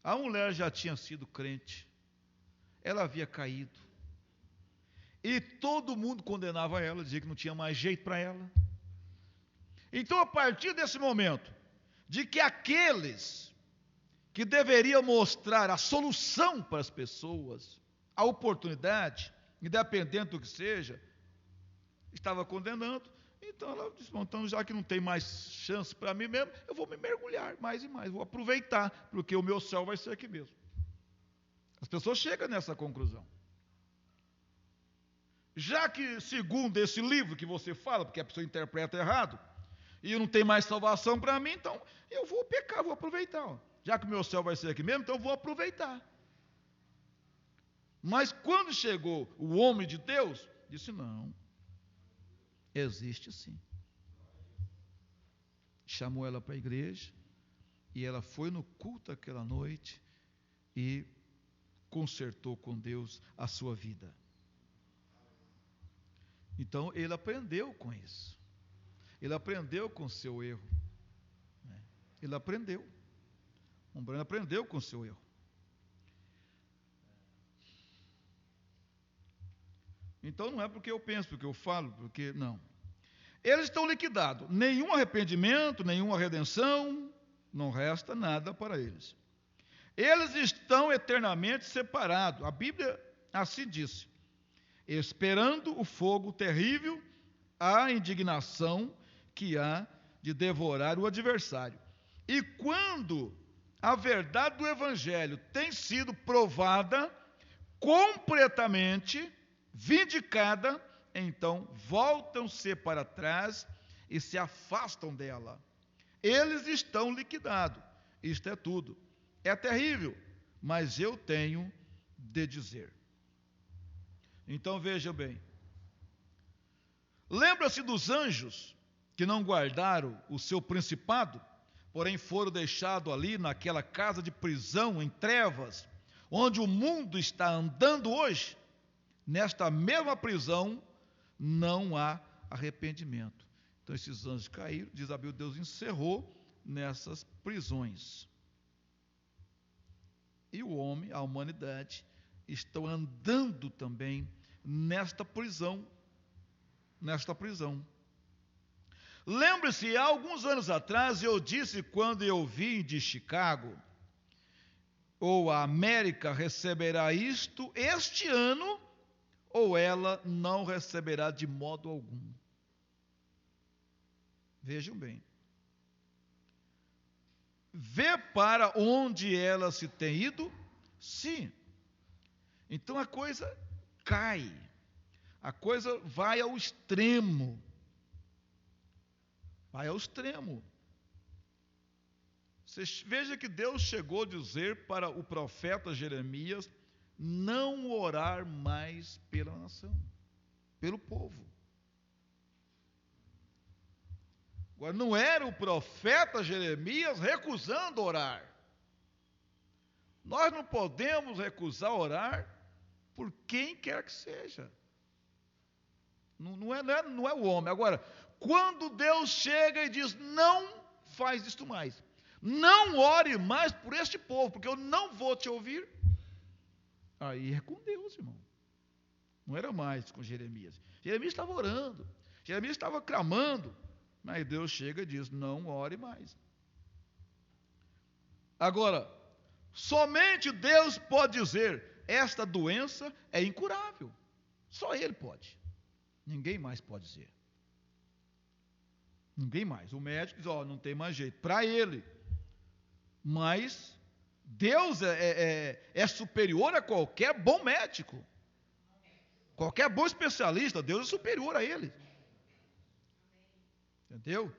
A mulher já tinha sido crente, ela havia caído, e todo mundo condenava ela, dizia que não tinha mais jeito para ela. Então, a partir desse momento, de que aqueles que deveriam mostrar a solução para as pessoas, a oportunidade, independente do que seja, estava condenando. Então ela disse, bom, então já que não tem mais chance para mim mesmo, eu vou me mergulhar mais e mais, vou aproveitar, porque o meu céu vai ser aqui mesmo. As pessoas chegam nessa conclusão. Já que, segundo esse livro que você fala, porque a pessoa interpreta errado, e não tem mais salvação para mim, então eu vou pecar, vou aproveitar. Ó. Já que o meu céu vai ser aqui mesmo, então eu vou aproveitar. Mas quando chegou o homem de Deus, disse, não, existe sim. Chamou ela para a igreja, e ela foi no culto aquela noite, e consertou com Deus a sua vida. Então, ele aprendeu com isso. Ele aprendeu com o seu erro. Ele aprendeu. O Breno aprendeu com o seu erro. Então, não é porque eu penso, porque eu falo, porque não. Eles estão liquidados. Nenhum arrependimento, nenhuma redenção, não resta nada para eles. Eles estão eternamente separados. A Bíblia assim disse. Esperando o fogo terrível, a indignação que há de devorar o adversário. E quando a verdade do Evangelho tem sido provada, completamente vindicada, então voltam-se para trás e se afastam dela. Eles estão liquidados. Isto é tudo. É terrível, mas eu tenho de dizer. Então veja bem. Lembra-se dos anjos que não guardaram o seu principado, porém foram deixados ali naquela casa de prisão em trevas, onde o mundo está andando hoje? Nesta mesma prisão não há arrependimento. Então esses anjos caíram, diz a Bíblia, Deus encerrou nessas prisões. E o homem, a humanidade, estão andando também nesta prisão. Nesta prisão. Lembre-se, há alguns anos atrás eu disse, quando eu vim de Chicago, ou a América receberá isto este ano, ou ela não receberá de modo algum. Vejam bem. Vê para onde ela se tem ido? Sim. Então a coisa cai. A coisa vai ao extremo. Vai ao extremo. Você veja que Deus chegou a dizer para o profeta Jeremias não orar mais pela nação, pelo povo. Agora, não era o profeta Jeremias recusando orar. Nós não podemos recusar orar por quem quer que seja. Não é o homem. Agora, quando Deus chega e diz, não faz isto mais, não ore mais por este povo, porque eu não vou te ouvir, aí é com Deus, irmão. Não era mais com Jeremias. Jeremias estava orando, Jeremias estava clamando, mas Deus chega e diz, não ore mais. Agora, somente Deus pode dizer, esta doença é incurável. Só Ele pode. Ninguém mais pode dizer. Ninguém mais. O médico diz, não tem mais jeito. Para ele. Mas Deus é superior a qualquer bom médico, qualquer bom especialista. Deus é superior a ele. Entendeu?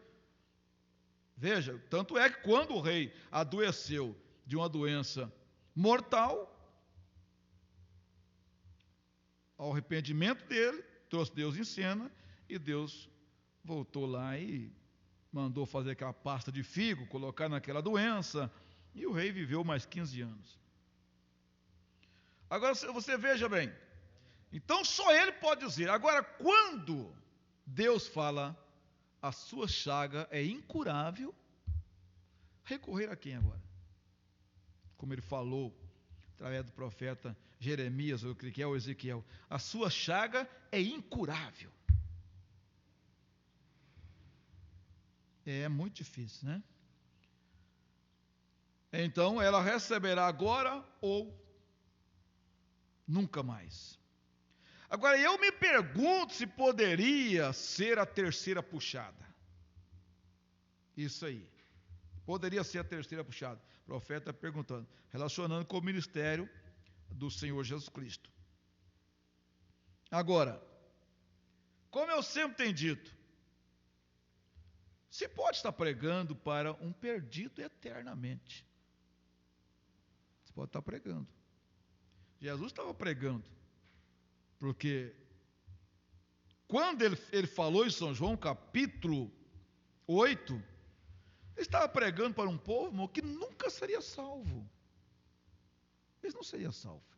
Veja, tanto é que quando o rei adoeceu de uma doença mortal, ao arrependimento dele, trouxe Deus em cena, e Deus voltou lá e mandou fazer aquela pasta de figo, colocar naquela doença, e o rei viveu mais 15 anos. Agora você veja bem, então só ele pode dizer. Agora, quando Deus fala, a sua chaga é incurável, recorrer a quem agora? Como ele falou através do profeta Jeremias, ou que é o Ezequiel, a sua chaga é incurável. É muito difícil, né? Então ela receberá agora ou nunca mais. Agora eu me pergunto se poderia ser a terceira puxada. Isso aí. Poderia ser a terceira puxada. O profeta está perguntando, relacionando com o ministério do Senhor Jesus Cristo. Agora, como eu sempre tenho dito, se pode estar pregando para um perdido eternamente. Você pode estar pregando. Jesus estava pregando, porque quando ele falou em São João capítulo 8, ele estava pregando para um povo que nunca seria salvo. Eles não seriam salvos.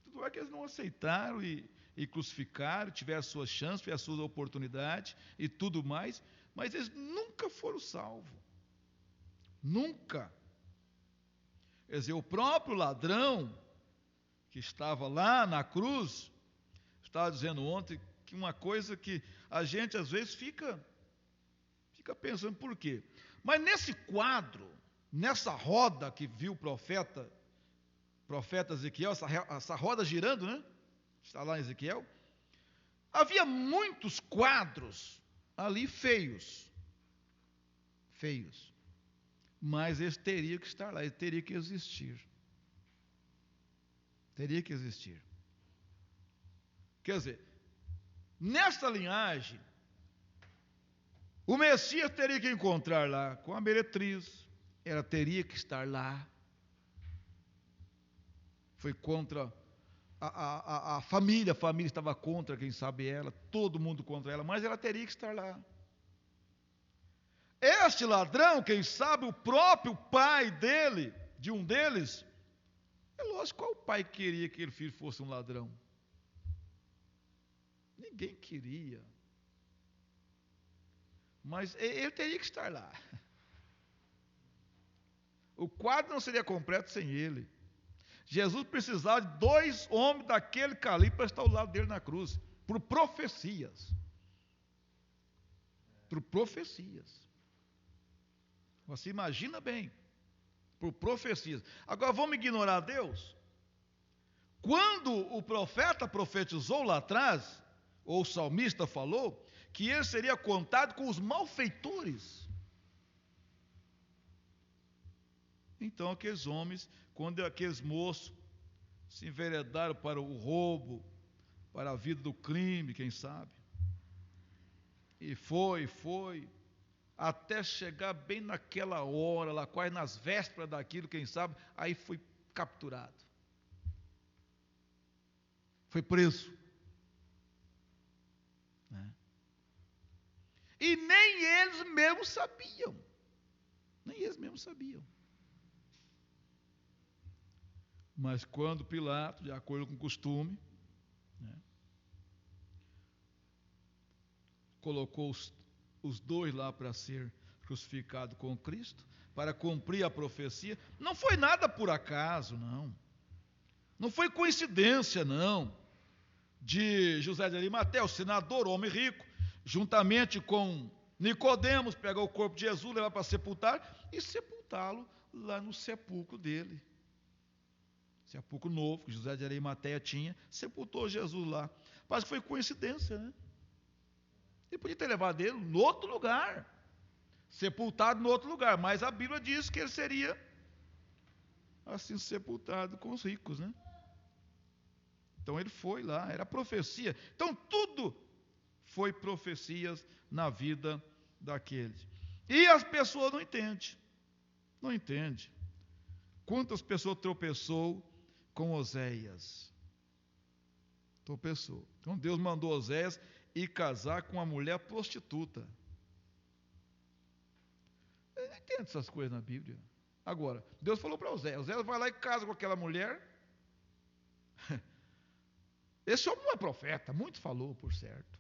Tudo é que eles não aceitaram e crucificaram, tiveram as suas chances, tiveram as suas oportunidades e tudo mais, mas eles nunca foram salvos. Nunca. Quer dizer, o próprio ladrão que estava lá na cruz, estava dizendo ontem que uma coisa que a gente às vezes fica pensando por quê. Mas nesse quadro, nessa roda que viu o profeta Ezequiel, essa roda girando, né? Está lá em Ezequiel. Havia muitos quadros ali feios. Mas eles teriam que estar lá, eles teriam que existir. Teria que existir. Quer dizer, nesta linhagem, o Messias teria que encontrar lá com a meretriz, ela teria que estar lá. Foi contra a família estava contra, quem sabe ela, todo mundo contra ela, mas ela teria que estar lá. Este ladrão, quem sabe o próprio pai dele, de um deles, é lógico, qual pai queria que aquele filho fosse um ladrão? Ninguém queria. Mas ele teria que estar lá. O quadro não seria completo sem ele. Jesus precisava de 2 homens daquele calibre para estar ao lado dele na cruz, por profecias. Por profecias. Você imagina bem, por profecias. Agora vamos ignorar Deus? Quando o profeta profetizou lá atrás, ou o salmista falou, que ele seria contado com os malfeitores. Então aqueles homens, quando aqueles moços se enveredaram para o roubo, para a vida do crime, quem sabe, e foi, até chegar bem naquela hora, lá quase nas vésperas daquilo, quem sabe, aí foi capturado. Foi preso. Né? E nem eles mesmos sabiam. Mas quando Pilato, de acordo com o costume, né, colocou os 2 lá para ser crucificado com Cristo, para cumprir a profecia, não foi nada por acaso, não. Não foi coincidência, não, de José de Arimateia, o senador, o homem rico, juntamente com Nicodemos, pegar o corpo de Jesus, levar para sepultar e sepultá-lo lá no sepulcro dele. Sepulcro novo, que José de Arimateia tinha, sepultou Jesus lá. Parece que foi coincidência, né? Ele podia ter levado ele em outro lugar. sepultado no outro lugar, mas a Bíblia diz que ele seria assim sepultado com os ricos, né? Então ele foi lá, era profecia. Então tudo foi profecias na vida daqueles. E as pessoas não entendem. Não entendem. Quantas pessoas tropeçou com Oséias? Tropeçou. Então Deus mandou Oséias ir casar com uma mulher prostituta. Eu não entendo essas coisas na Bíblia. Agora, Deus falou para Oséias, Oséias vai lá e casa com aquela mulher. Esse homem não é profeta, muito falou, por certo.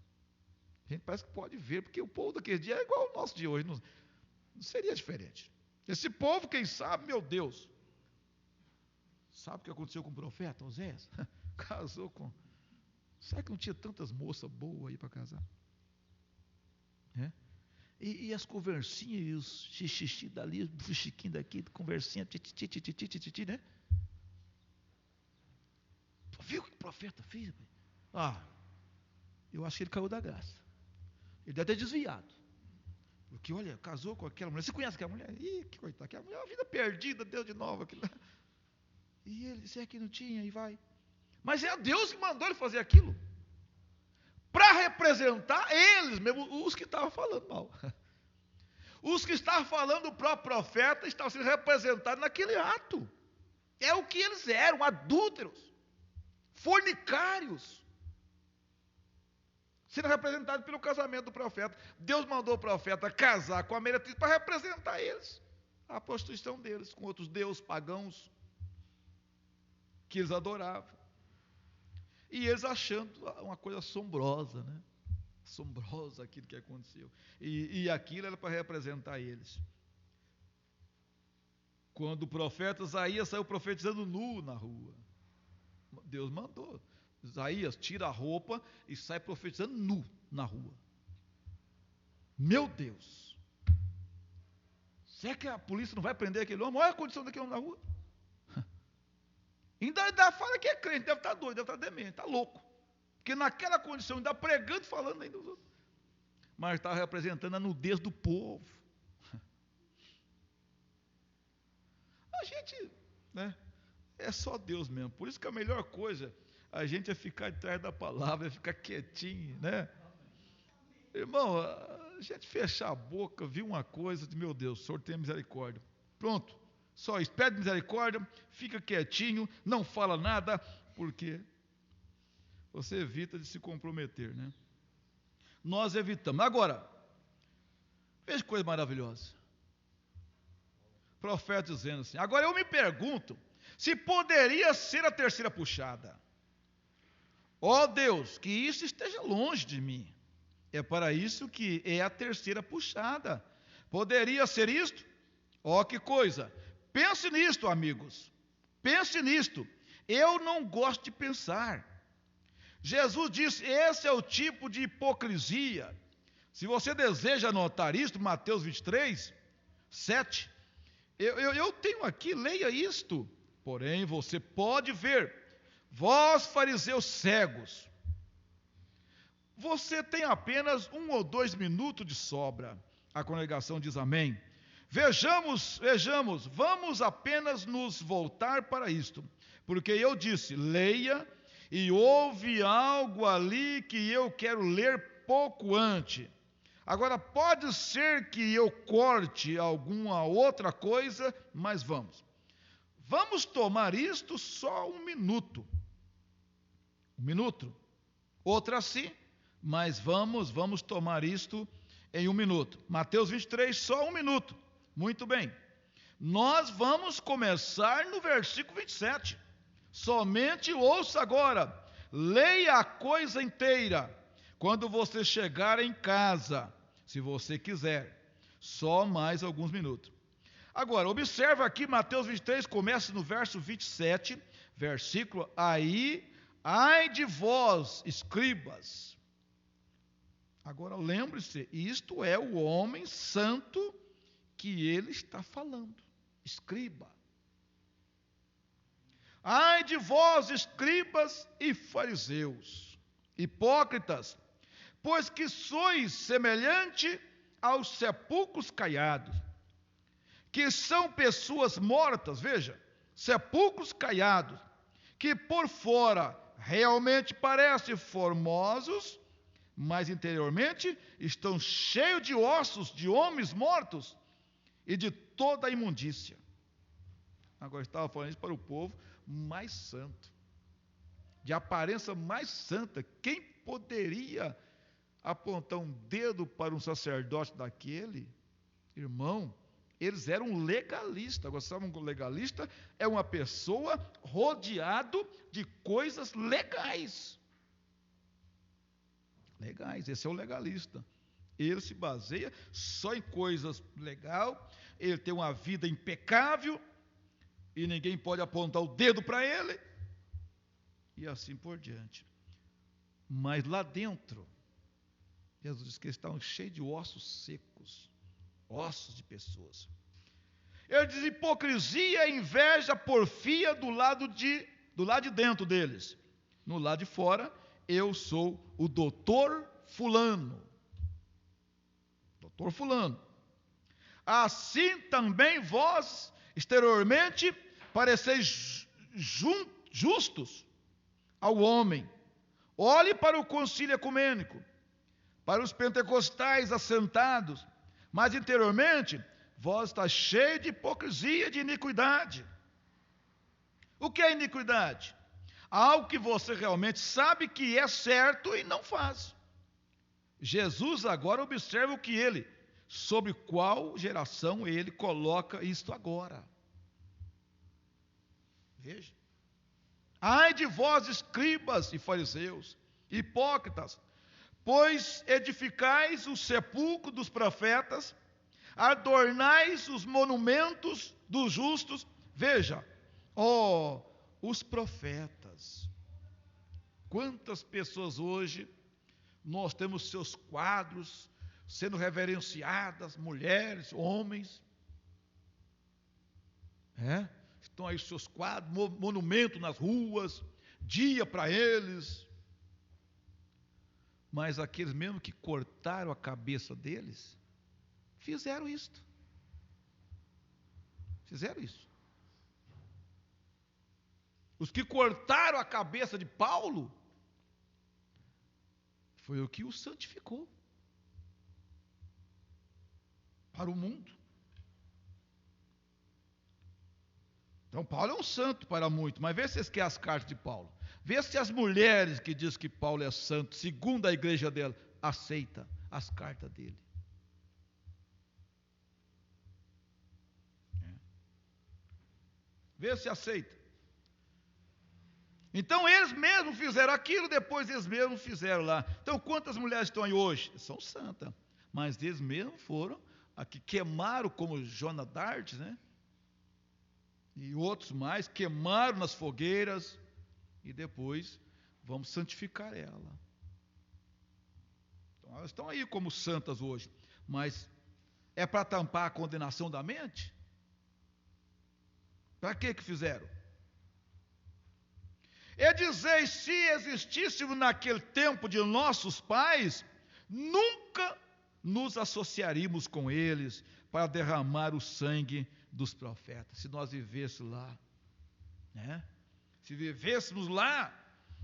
A gente parece que pode ver, porque o povo daquele dia é igual ao nosso de hoje, não seria diferente. Esse povo, quem sabe, meu Deus, sabe o que aconteceu com o profeta Oséias? Casou com... Será que não tinha tantas moças boas aí para casar? É? E as conversinhas, e os xixi dali, os fuxiquinhos daqui, conversinha, titi, né? Viu o que o profeta fez? Eu acho que ele caiu da graça. Ele deve ter desviado. Porque, olha, casou com aquela mulher. Você conhece aquela mulher? Ih, que coitada, aquela mulher é uma vida perdida, Deus de novo. Aquilo. E ele disse que não tinha, e vai. Mas é Deus que mandou ele fazer aquilo. Para representar eles mesmo, os que estavam falando mal. Os que estavam falando do próprio profeta estavam sendo representados naquele ato. É o que eles eram, adúlteros, fornicários, sendo representados pelo casamento do profeta. Deus mandou o profeta casar com a meretriz para representar eles, a prostituição deles, com outros deuses pagãos que eles adoravam. E eles achando uma coisa assombrosa, né? Assombrosa aquilo que aconteceu. E aquilo era para representar eles. Quando o profeta Isaías saiu profetizando nu na rua, Deus mandou. Isaías tira a roupa e sai profetizando nu na rua. Meu Deus! Será que a polícia não vai prender aquele homem? Olha a condição daquele homem na rua. Ainda fala que é crente, deve estar doido, deve estar demente, está louco. Porque naquela condição, ainda pregando, falando ainda. Mas estava representando a nudez do povo. A gente, né? É só Deus mesmo. Por isso que a melhor coisa, a gente é ficar atrás da palavra, é ficar quietinho, né? Irmão, a gente fechar a boca, viu uma coisa, de meu Deus, o Senhor tem misericórdia. Pronto. Só isso, pede misericórdia, fica quietinho, não fala nada, porque você evita de se comprometer, né? Nós evitamos. Agora, veja que coisa maravilhosa. Profeta dizendo assim, agora eu me pergunto, se poderia ser a terceira puxada. Ó Deus, que isso esteja longe de mim. É para isso que é a terceira puxada. Poderia ser isto? Ó que coisa. Pense nisto, amigos. Pense nisto. Eu não gosto de pensar. Jesus disse, esse é o tipo de hipocrisia. Se você deseja anotar isto, Mateus 23, 7. Eu tenho aqui, leia isto. Porém, você pode ver, vós fariseus cegos, você tem apenas 1 ou 2 minutos de sobra. A congregação diz amém. Vejamos, vamos apenas nos voltar para isto, porque eu disse, leia, e houve algo ali que eu quero ler pouco antes. Agora, pode ser que eu corte alguma outra coisa, mas vamos tomar isto só 1 minuto. 1 minuto. Outra assim, mas vamos tomar isto em 1 minuto. Mateus 23, só 1 minuto. Muito bem, nós vamos começar no versículo 27, somente ouça agora, leia a coisa inteira, quando você chegar em casa, se você quiser, só mais alguns minutos. Agora, observa aqui, Mateus 23, começa no verso 27, versículo, aí, ai de vós, escribas. Agora, lembre-se, isto é o homem santo que ele está falando, escriba. Ai de vós, escribas e fariseus, hipócritas, pois que sois semelhante aos sepulcros caiados, que são pessoas mortas, veja, sepulcros caiados, que por fora realmente parecem formosos, mas interiormente estão cheios de ossos de homens mortos e de toda a imundícia. Agora estava falando isso para o povo mais santo, de aparência mais santa. Quem poderia apontar um dedo para um sacerdote daquele? Irmão, eles eram legalistas. Agora, sabe, um legalista é uma pessoa rodeado de coisas legais. Legais, esse é o legalista. Ele se baseia só em coisas legais, ele tem uma vida impecável, e ninguém pode apontar o dedo para ele, e assim por diante. Mas lá dentro, Jesus diz que eles estavam cheios de ossos secos, ossos de pessoas. Ele diz: hipocrisia, inveja, porfia do lado de dentro deles. No lado de fora, eu sou o doutor fulano. Doutor fulano. Assim também vós, exteriormente, pareceis justos ao homem. Olhe para o concílio ecumênico, para os pentecostais assentados, mas interiormente vós está cheio de hipocrisia e de iniquidade. O que é iniquidade? Algo que você realmente sabe que é certo e não faz. Jesus agora observa o que sobre qual geração ele coloca isto agora. Veja. Ai de vós, escribas e fariseus, hipócritas, pois edificais o sepulcro dos profetas, adornais os monumentos dos justos. Veja, os profetas. Quantas pessoas hoje nós temos seus quadros sendo reverenciadas, mulheres, homens, estão aí os seus quadros, monumento nas ruas, dia para eles. Mas aqueles mesmo que cortaram a cabeça deles, fizeram isto. Fizeram isso. Os que cortaram a cabeça de Paulo, foi o que o santificou para o mundo. Então Paulo é um santo para muitos, mas vê se vocês querem as cartas de Paulo. Vê se as mulheres que dizem que Paulo é santo, segundo a igreja dela, aceita as cartas dele. Vê se aceita. Então eles mesmos fizeram aquilo, depois eles mesmos fizeram lá. Então quantas mulheres estão aí hoje? São santas, mas eles mesmos foram a que queimaram, como Joana d'Arc, e outros mais, queimaram nas fogueiras, e depois vamos santificar ela. Então elas estão aí como santas hoje, mas é para tampar a condenação da mente? Para que fizeram? É dizer, se existíssemos naquele tempo de nossos pais, nunca nos associaríamos com eles para derramar o sangue dos profetas. Se nós vivêssemos lá, se vivêssemos lá,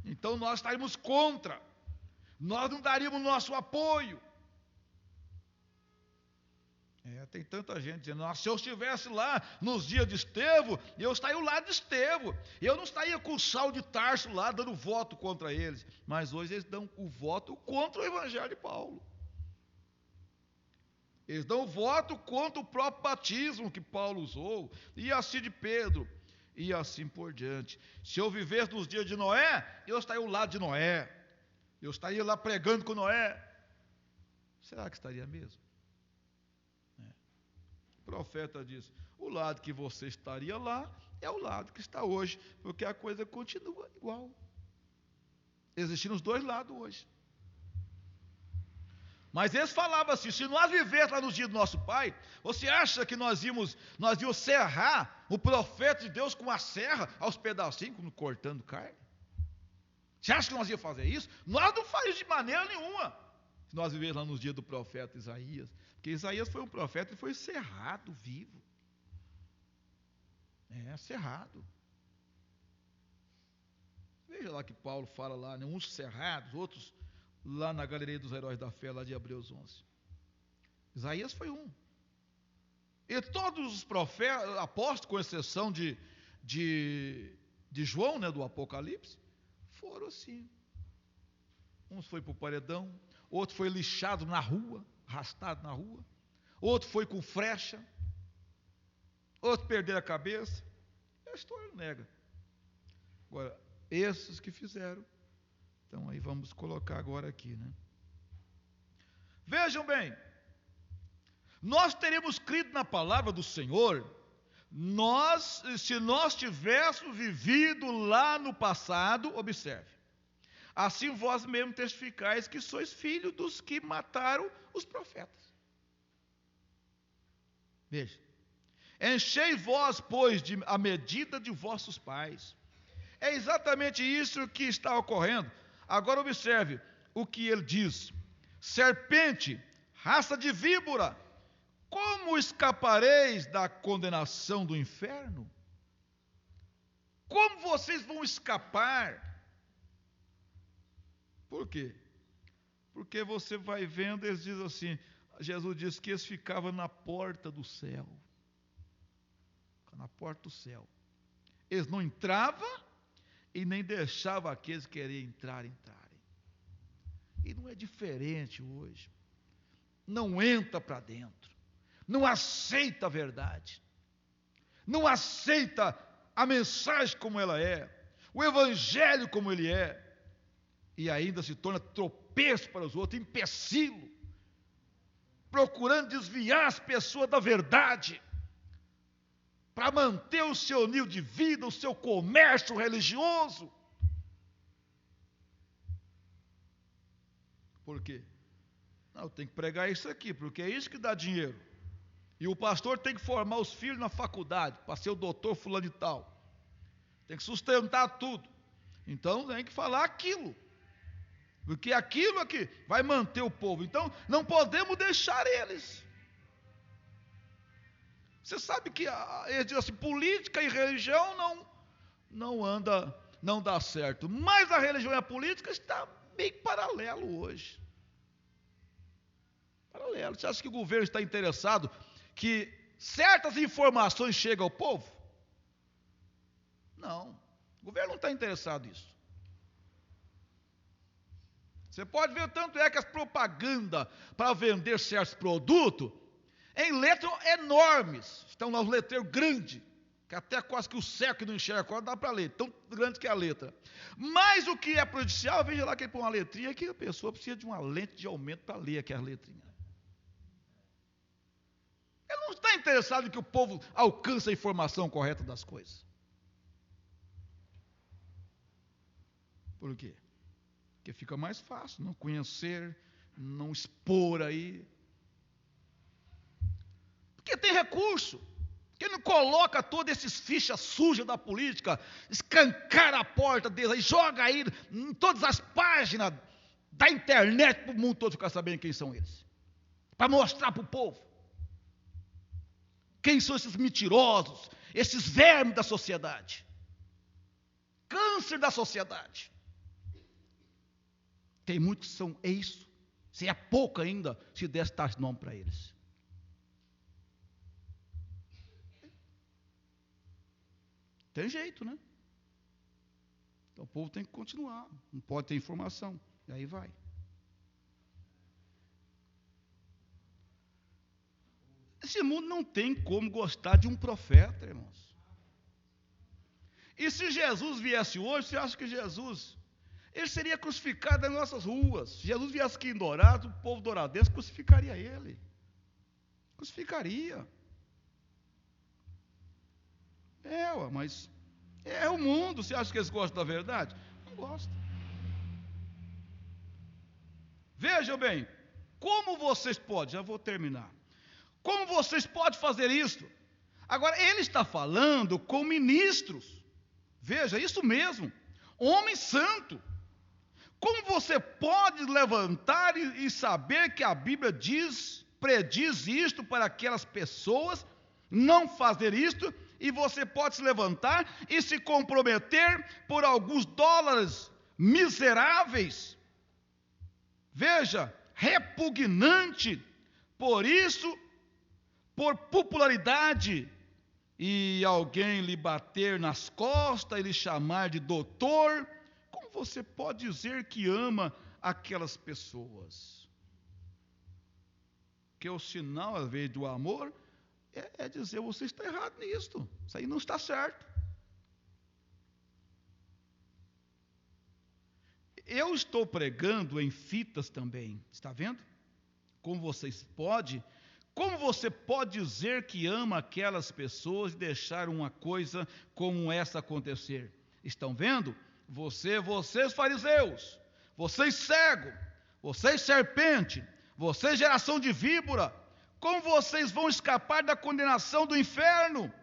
então nós estaríamos contra, nós não daríamos nosso apoio. Tem tanta gente dizendo: se eu estivesse lá nos dias de Estevão, eu estaria ao lado de Estevão, eu não estaria com o Saulo de Tarso lá dando voto contra eles. Mas hoje eles dão o voto contra o evangelho de Paulo. Eles dão o voto contra o próprio batismo que Paulo usou, e assim de Pedro, e assim por diante. Se eu vivesse nos dias de Noé, eu estaria ao lado de Noé, eu estaria lá pregando com Noé. Será que estaria mesmo? O profeta diz: o lado que você estaria lá é o lado que está hoje, porque a coisa continua igual. Existem os dois lados hoje. Mas eles falavam assim: se nós vivêssemos lá nos dias do nosso pai, você acha que nós íamos serrar o profeta de Deus com a serra aos pedacinhos, como cortando carne? Você acha que nós íamos fazer isso? Nós não faríamos de maneira nenhuma. Se nós vivemos lá nos dias do profeta Isaías, porque Isaías foi um profeta e foi cerrado vivo. Cerrado. Veja lá que Paulo fala lá, né? Uns cerrados, outros lá na galeria dos heróis da fé, lá de Hebreus 11. Isaías foi um. E todos os profetas, apóstolos, com exceção de João, né, do Apocalipse, foram assim. Uns foi para o paredão, outro foi lixado na rua, arrastado na rua, outro foi com frecha, outro perdeu a cabeça. A história não nega. Agora, esses que fizeram, então aí vamos colocar agora aqui, né? Vejam bem, nós teremos crido na palavra do Senhor, se nós tivéssemos vivido lá no passado, observe, assim vós mesmo testificais que sois filhos dos que mataram os profetas. Veja, enchei vós, pois, a medida de vossos pais. É exatamente isso que está ocorrendo. Agora observe o que ele diz: serpente, raça de víbora, como escapareis da condenação do inferno? Como vocês vão escapar? Por quê? Porque você vai vendo, eles dizem assim, Jesus disse que eles ficavam na porta do céu. Na porta do céu. Eles não entravam e nem deixavam aqueles que queriam entrarem. E não é diferente hoje. Não entra para dentro. Não aceita a verdade. Não aceita a mensagem como ela é. O evangelho como ele é. E ainda se torna tropeço para os outros, empecilho. Procurando desviar as pessoas da verdade. Para manter o seu nível de vida, o seu comércio religioso. Por quê? Não, tem que pregar isso aqui, porque é isso que dá dinheiro. E o pastor tem que formar os filhos na faculdade, para ser o doutor fulano de tal. Tem que sustentar tudo. Então tem que falar aquilo. Porque aquilo é que vai manter o povo. Então não podemos deixar eles. Você sabe que eles dizem assim, política e religião não dá certo. Mas a religião e a política estão bem paralelo hoje. Paralelo. Você acha que o governo está interessado que certas informações cheguem ao povo? Não. O governo não está interessado nisso. Você pode ver, tanto é que as propagandas para vender certos produtos, em letras enormes, estão lá os letreiros grandes, que até quase que o cego que não enxerga agora dá para ler, tão grande que é a letra. Mas o que é prejudicial, veja lá que ele põe uma letrinha que a pessoa precisa de uma lente de aumento para ler aquela letrinha. Ele não está interessado em que o povo alcance a informação correta das coisas. Por quê? Porque fica mais fácil não conhecer, não expor aí. Porque tem recurso. Porque não coloca todas essas fichas sujas da política, escancara a porta deles aí, joga aí em todas as páginas da internet para o mundo todo ficar sabendo quem são eles. Para mostrar para o povo. Quem são esses mentirosos, esses vermes da sociedade. Câncer da sociedade. Tem muitos que são isso. Se é pouco ainda, se desse tais nome para eles. Tem jeito, né? Então o povo tem que continuar. Não pode ter informação. E aí vai. Esse mundo não tem como gostar de um profeta, irmãos. E se Jesus viesse hoje, você acha que Jesus... ele seria crucificado nas nossas ruas. Se Jesus viesse aqui em Dourado, o povo douradense crucificaria ele. Crucificaria. Mas é o mundo. Você acha que eles gostam da verdade? Não gostam. Vejam bem, como vocês podem, já vou terminar. Como vocês podem fazer isso? Agora, ele está falando com ministros. Veja, isso mesmo. Homem santo. como você pode levantar e saber que a Bíblia prediz isto para aquelas pessoas, não fazer isto, e você pode se levantar e se comprometer por alguns dólares miseráveis? Veja, repugnante, por isso, por popularidade, e alguém lhe bater nas costas e lhe chamar de doutor, como você pode dizer que ama aquelas pessoas? Que o sinal, às vezes, do amor é dizer: você está errado nisso, isso aí não está certo. Eu estou pregando em fitas também, está vendo? Como você pode dizer que ama aquelas pessoas e deixar uma coisa como essa acontecer? Estão vendo? Vocês fariseus, vocês cegos, vocês serpente, vocês geração de víbora, como vocês vão escapar da condenação do inferno?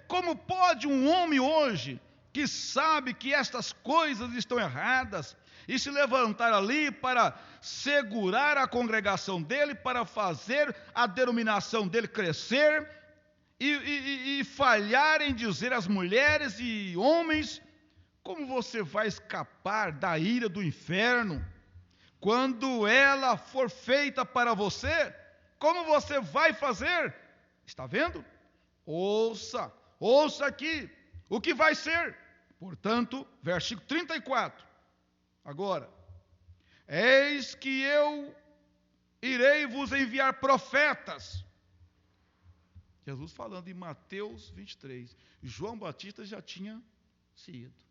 Como pode um homem hoje, que sabe que estas coisas estão erradas, e se levantar ali para segurar a congregação dele, para fazer a denominação dele crescer, e falhar em dizer às mulheres e homens: como você vai escapar da ira do inferno? Quando ela for feita para você, como você vai fazer? Está vendo? Ouça aqui o que vai ser. Portanto, versículo 34. Agora, eis que eu irei vos enviar profetas. Jesus falando em Mateus 23. João Batista já tinha se ido.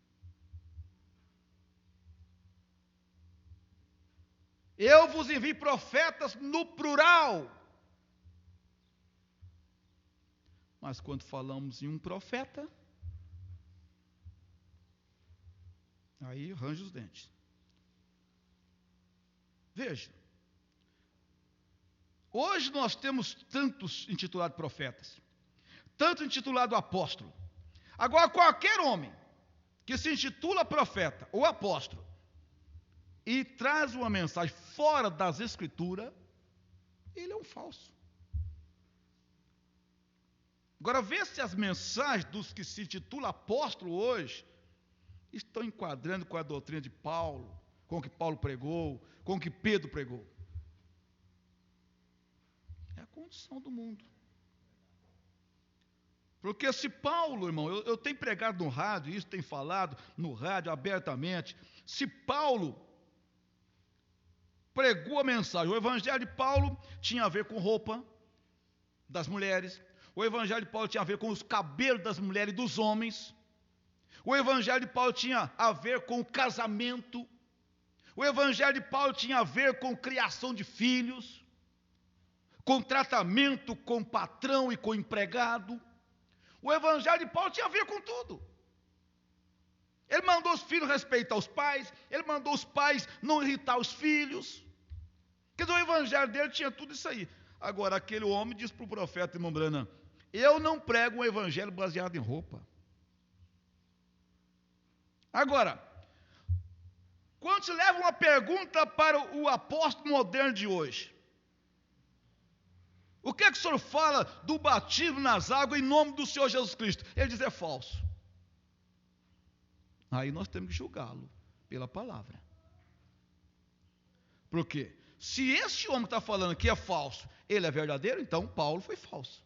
Eu vos envio profetas no plural. Mas quando falamos em um profeta, aí arranja os dentes. Veja, hoje nós temos tantos intitulados profetas, tanto intitulado apóstolo. Agora, qualquer homem que se intitula profeta ou apóstolo e traz uma mensagem fora das Escrituras, ele é um falso. Agora, vê se as mensagens dos que se intitulam apóstolo hoje estão enquadrando com a doutrina de Paulo, com o que Paulo pregou, com o que Pedro pregou. É a condição do mundo. Porque se Paulo, irmão, eu tenho pregado no rádio, isso tem falado no rádio abertamente, se Paulo pregou a mensagem, o evangelho de Paulo tinha a ver com roupa das mulheres, o evangelho de Paulo tinha a ver com os cabelos das mulheres e dos homens, o evangelho de Paulo tinha a ver com o casamento, o evangelho de Paulo tinha a ver com criação de filhos, com tratamento com o patrão e com o empregado. O evangelho de Paulo tinha a ver com tudo. Ele mandou os filhos respeitar os pais, ele mandou os pais não irritar os filhos. Quer dizer, o evangelho dele tinha tudo isso aí. Agora, aquele homem disse para o profeta, irmão Branham: eu não prego um evangelho baseado em roupa. Agora, quando se leva uma pergunta para o apóstolo moderno de hoje, o que é que o senhor fala do batismo nas águas em nome do Senhor Jesus Cristo? Ele diz: é falso. Aí nós temos que julgá-lo pela palavra. Por quê? Se esse homem está falando que é falso, ele é verdadeiro, então Paulo foi falso.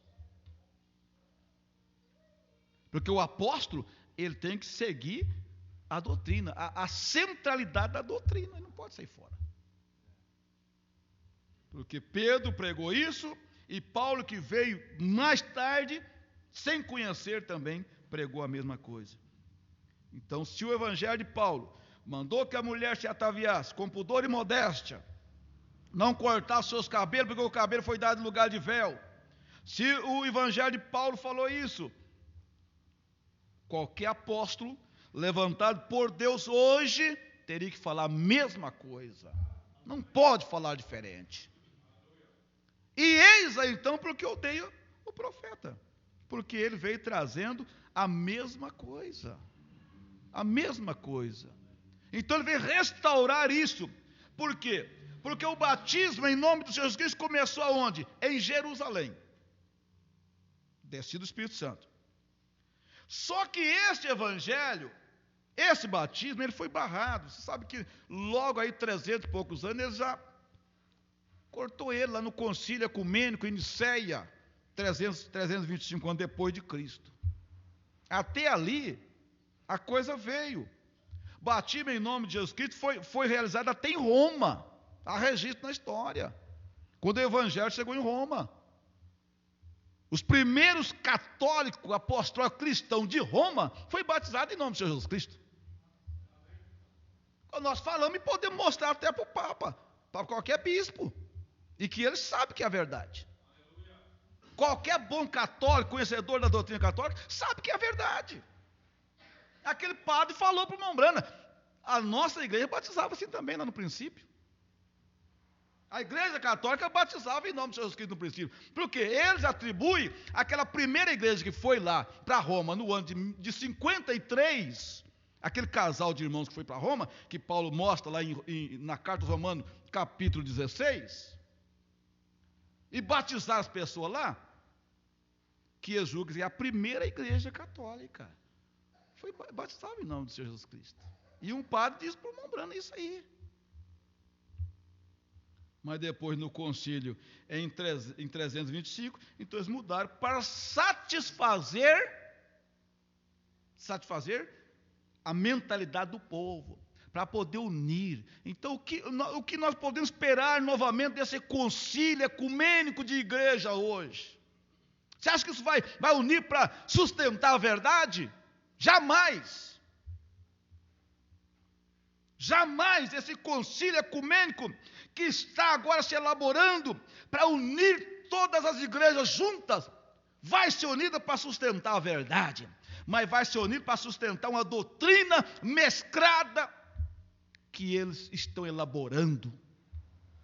Porque o apóstolo, ele tem que seguir a doutrina, a centralidade da doutrina, ele não pode sair fora. Porque Pedro pregou isso, e Paulo, que veio mais tarde, sem conhecer também, pregou a mesma coisa. Então, se o evangelho de Paulo mandou que a mulher se ataviasse com pudor e modéstia, não cortasse seus cabelos, porque o cabelo foi dado em lugar de véu, se o evangelho de Paulo falou isso, qualquer apóstolo levantado por Deus hoje teria que falar a mesma coisa, não pode falar diferente. E eis aí então porque eu odeio o profeta, porque ele veio trazendo a mesma coisa, Então ele vem restaurar isso. Por quê? Porque o batismo em nome do Senhor Jesus Cristo começou aonde? Em Jerusalém. Descido o Espírito Santo. Só que este evangelho, esse batismo, ele foi barrado. Você sabe que logo aí, 300 e poucos anos, ele já cortou ele lá no concílio ecumênico em Niceia, 325 anos depois de Cristo. Até ali, a coisa veio. Batismo em nome de Jesus Cristo foi realizado até em Roma. Há registro na história. Quando o evangelho chegou em Roma. Os primeiros católicos, apostólicos, cristãos de Roma, foi batizado em nome de Jesus Cristo. Nós falamos e podemos mostrar até para o Papa, para qualquer bispo. E que ele sabe que é a verdade. Qualquer bom católico, conhecedor da doutrina católica, sabe que é a verdade. Aquele padre falou para o irmão Brana, a nossa igreja batizava assim também lá no princípio. A igreja católica batizava em nome de Jesus Cristo no princípio. Porque eles atribuem aquela primeira igreja que foi lá para Roma no ano de 53, aquele casal de irmãos que foi para Roma, que Paulo mostra lá na carta aos Romanos, capítulo 16, e batizar as pessoas lá, que eles julgam que é a primeira igreja católica. Foi batizado em nome do Senhor Jesus Cristo. E um padre disse para o irmão Brana isso aí. Mas depois no concílio, em 325, então eles mudaram para satisfazer a mentalidade do povo, para poder unir. Então o que nós podemos esperar novamente desse concílio ecumênico de igreja hoje? Você acha que isso vai unir para sustentar a verdade? Jamais. Jamais esse concílio ecumênico que está agora se elaborando para unir todas as igrejas juntas, vai ser unida para sustentar a verdade, mas vai ser unido para sustentar uma doutrina mesclada que eles estão elaborando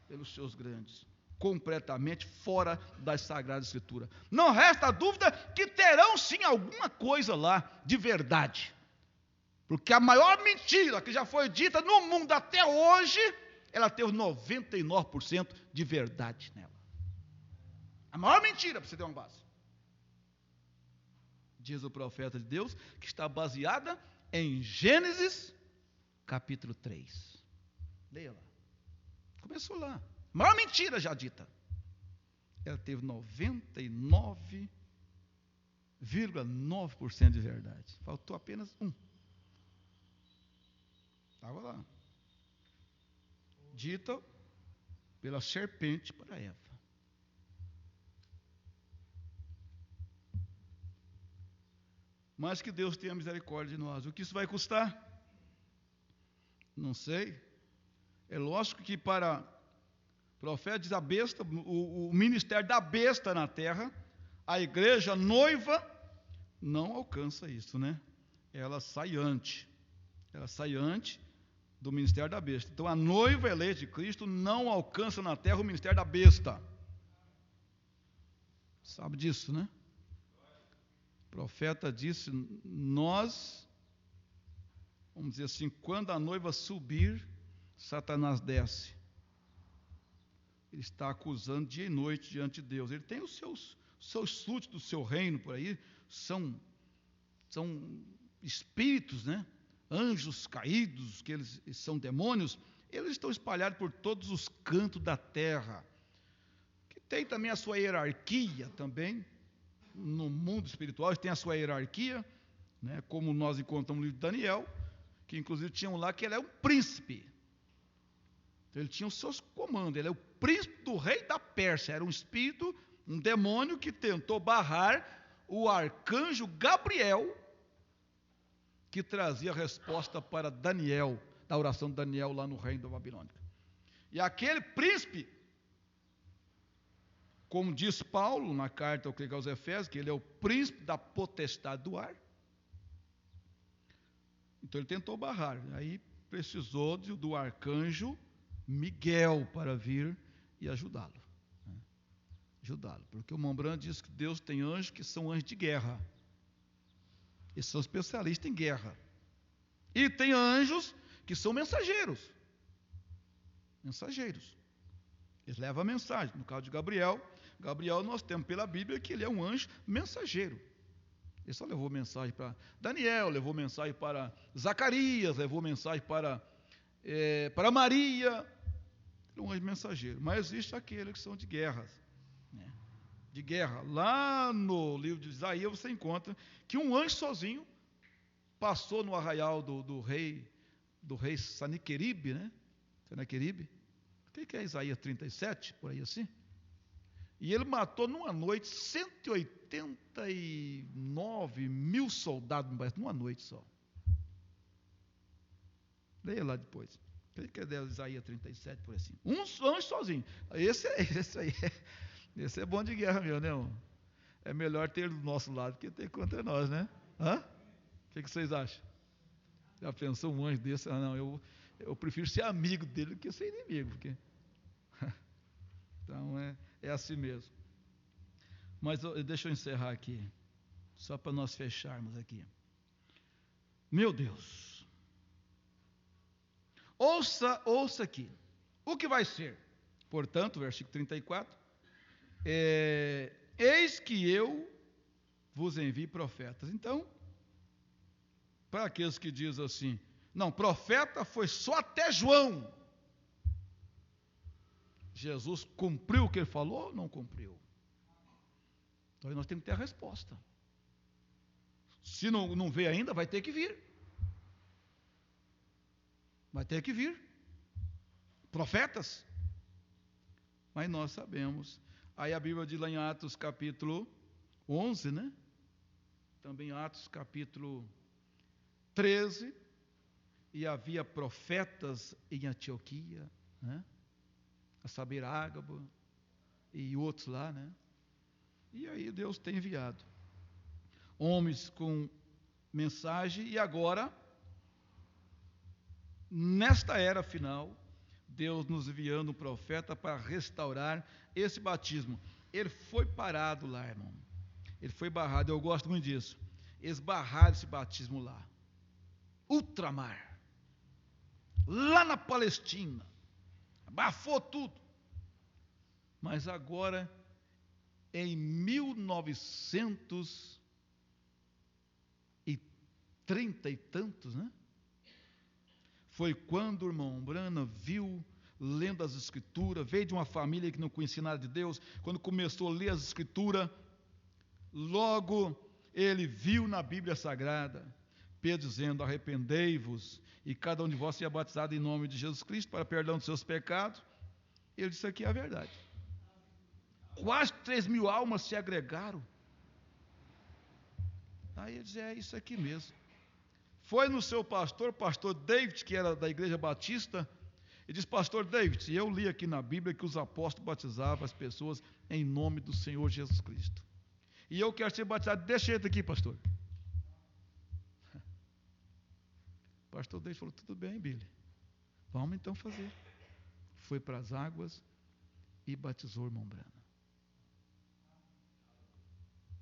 pelos seus grandes, completamente fora das Sagradas Escrituras. Não resta dúvida que terão sim alguma coisa lá de verdade. Porque a maior mentira que já foi dita no mundo até hoje, ela teve 99% de verdade nela. A maior mentira, para você ter uma base. Diz o profeta de Deus, que está baseada em Gênesis, capítulo 3. Leia lá. Começou lá. A maior mentira já dita. Ela teve 99,9% de verdade. Faltou apenas 1%. Estava lá. Dita pela serpente para Eva. Mas que Deus tenha misericórdia de nós. O que isso vai custar? Não sei. É lógico que para profeta diz a besta, o ministério da besta na terra, a igreja noiva não alcança isso, né? Ela sai antes do ministério da besta. Então a noiva eleita de Cristo não alcança na terra o ministério da besta. Sabe disso, né? O profeta disse, nós, vamos dizer assim, quando a noiva subir, Satanás desce. Ele está acusando dia e noite diante de Deus. Ele tem os seus súditos do seu reino por aí, são espíritos, né? Anjos caídos, que eles são demônios, eles estão espalhados por todos os cantos da terra, que tem também a sua hierarquia também, no mundo espiritual tem a sua hierarquia, né, como nós encontramos no livro de Daniel, que inclusive tinha um lá que ele é um príncipe, então, ele tinha os seus comandos, ele é o príncipe do rei da Pérsia, era um espírito, um demônio que tentou barrar o arcanjo Gabriel, que trazia a resposta para Daniel, da oração de Daniel lá no reino da Babilônia. E aquele príncipe, como diz Paulo na carta aos Efésios, que ele é o príncipe da potestade do ar, então ele tentou barrar, aí precisou do arcanjo Miguel para vir e ajudá-lo. Porque o Mombrand diz que Deus tem anjos que são anjos de guerra. Eles são especialistas em guerra. E tem anjos que são mensageiros. Mensageiros. Eles levam a mensagem. No caso de Gabriel, nós temos pela Bíblia que ele é um anjo mensageiro. Ele só levou mensagem para Daniel, levou mensagem para Zacarias, levou mensagem para Maria. Um anjo mensageiro. Mas existe aqueles que são de guerras. Né? De guerra. Lá no livro de Isaías você encontra que um anjo sozinho passou no arraial do rei Sanaqueribe, né? Sanaqueribe. O que é Isaías 37, por aí assim? E ele matou numa noite 189 mil soldados, numa noite só. Leia lá depois. O que é Isaías 37, por assim? Um anjo sozinho. Esse é bom de guerra mesmo, né, irmão? É melhor ter ele do nosso lado que ter contra nós, né? Hã? O que vocês acham? Já pensou um anjo desse? Ah, não, eu prefiro ser amigo dele do que ser inimigo, porque... Então, é assim mesmo. Mas deixa eu encerrar aqui, só para nós fecharmos aqui. Meu Deus. Ouça aqui. O que vai ser? Portanto, versículo 34. Eis que eu vos envio profetas. Então, para aqueles que dizem assim, não, profeta foi só até João. Jesus cumpriu o que ele falou ou não cumpriu? Então nós temos que ter a resposta. Se não veio ainda, vai ter que vir. Vai ter que vir. Profetas. Mas nós sabemos. Aí a Bíblia diz lá em Atos capítulo 11, né? Também Atos capítulo 13. E havia profetas em Antioquia, né? A saber, Ágabo e outros lá, né? E aí Deus tem enviado homens com mensagem, e agora, nesta era final, Deus nos enviando um profeta para restaurar esse batismo. Ele foi parado lá, irmão. Ele foi barrado, eu gosto muito disso. Eles barraram esse batismo lá. Ultramar. Lá na Palestina. Abafou tudo. Mas agora, em 1930 e tantos, né? Foi quando o irmão Branham viu, lendo as Escrituras, veio de uma família que não conhecia nada de Deus, quando começou a ler as Escrituras, logo ele viu na Bíblia Sagrada, Pedro dizendo, arrependei-vos, e cada um de vós seja batizado em nome de Jesus Cristo, para perdão dos seus pecados. Ele disse, aqui é a verdade. Quase 3.000 almas se agregaram. Aí ele disse, é isso aqui mesmo. Foi no seu pastor David, que era da igreja batista, e disse, pastor David, eu li aqui na Bíblia que os apóstolos batizavam as pessoas em nome do Senhor Jesus Cristo. E eu quero ser batizado desse jeito aqui, pastor. O pastor David falou, tudo bem, Billy. Vamos então fazer. Foi para as águas e batizou o irmão Branham.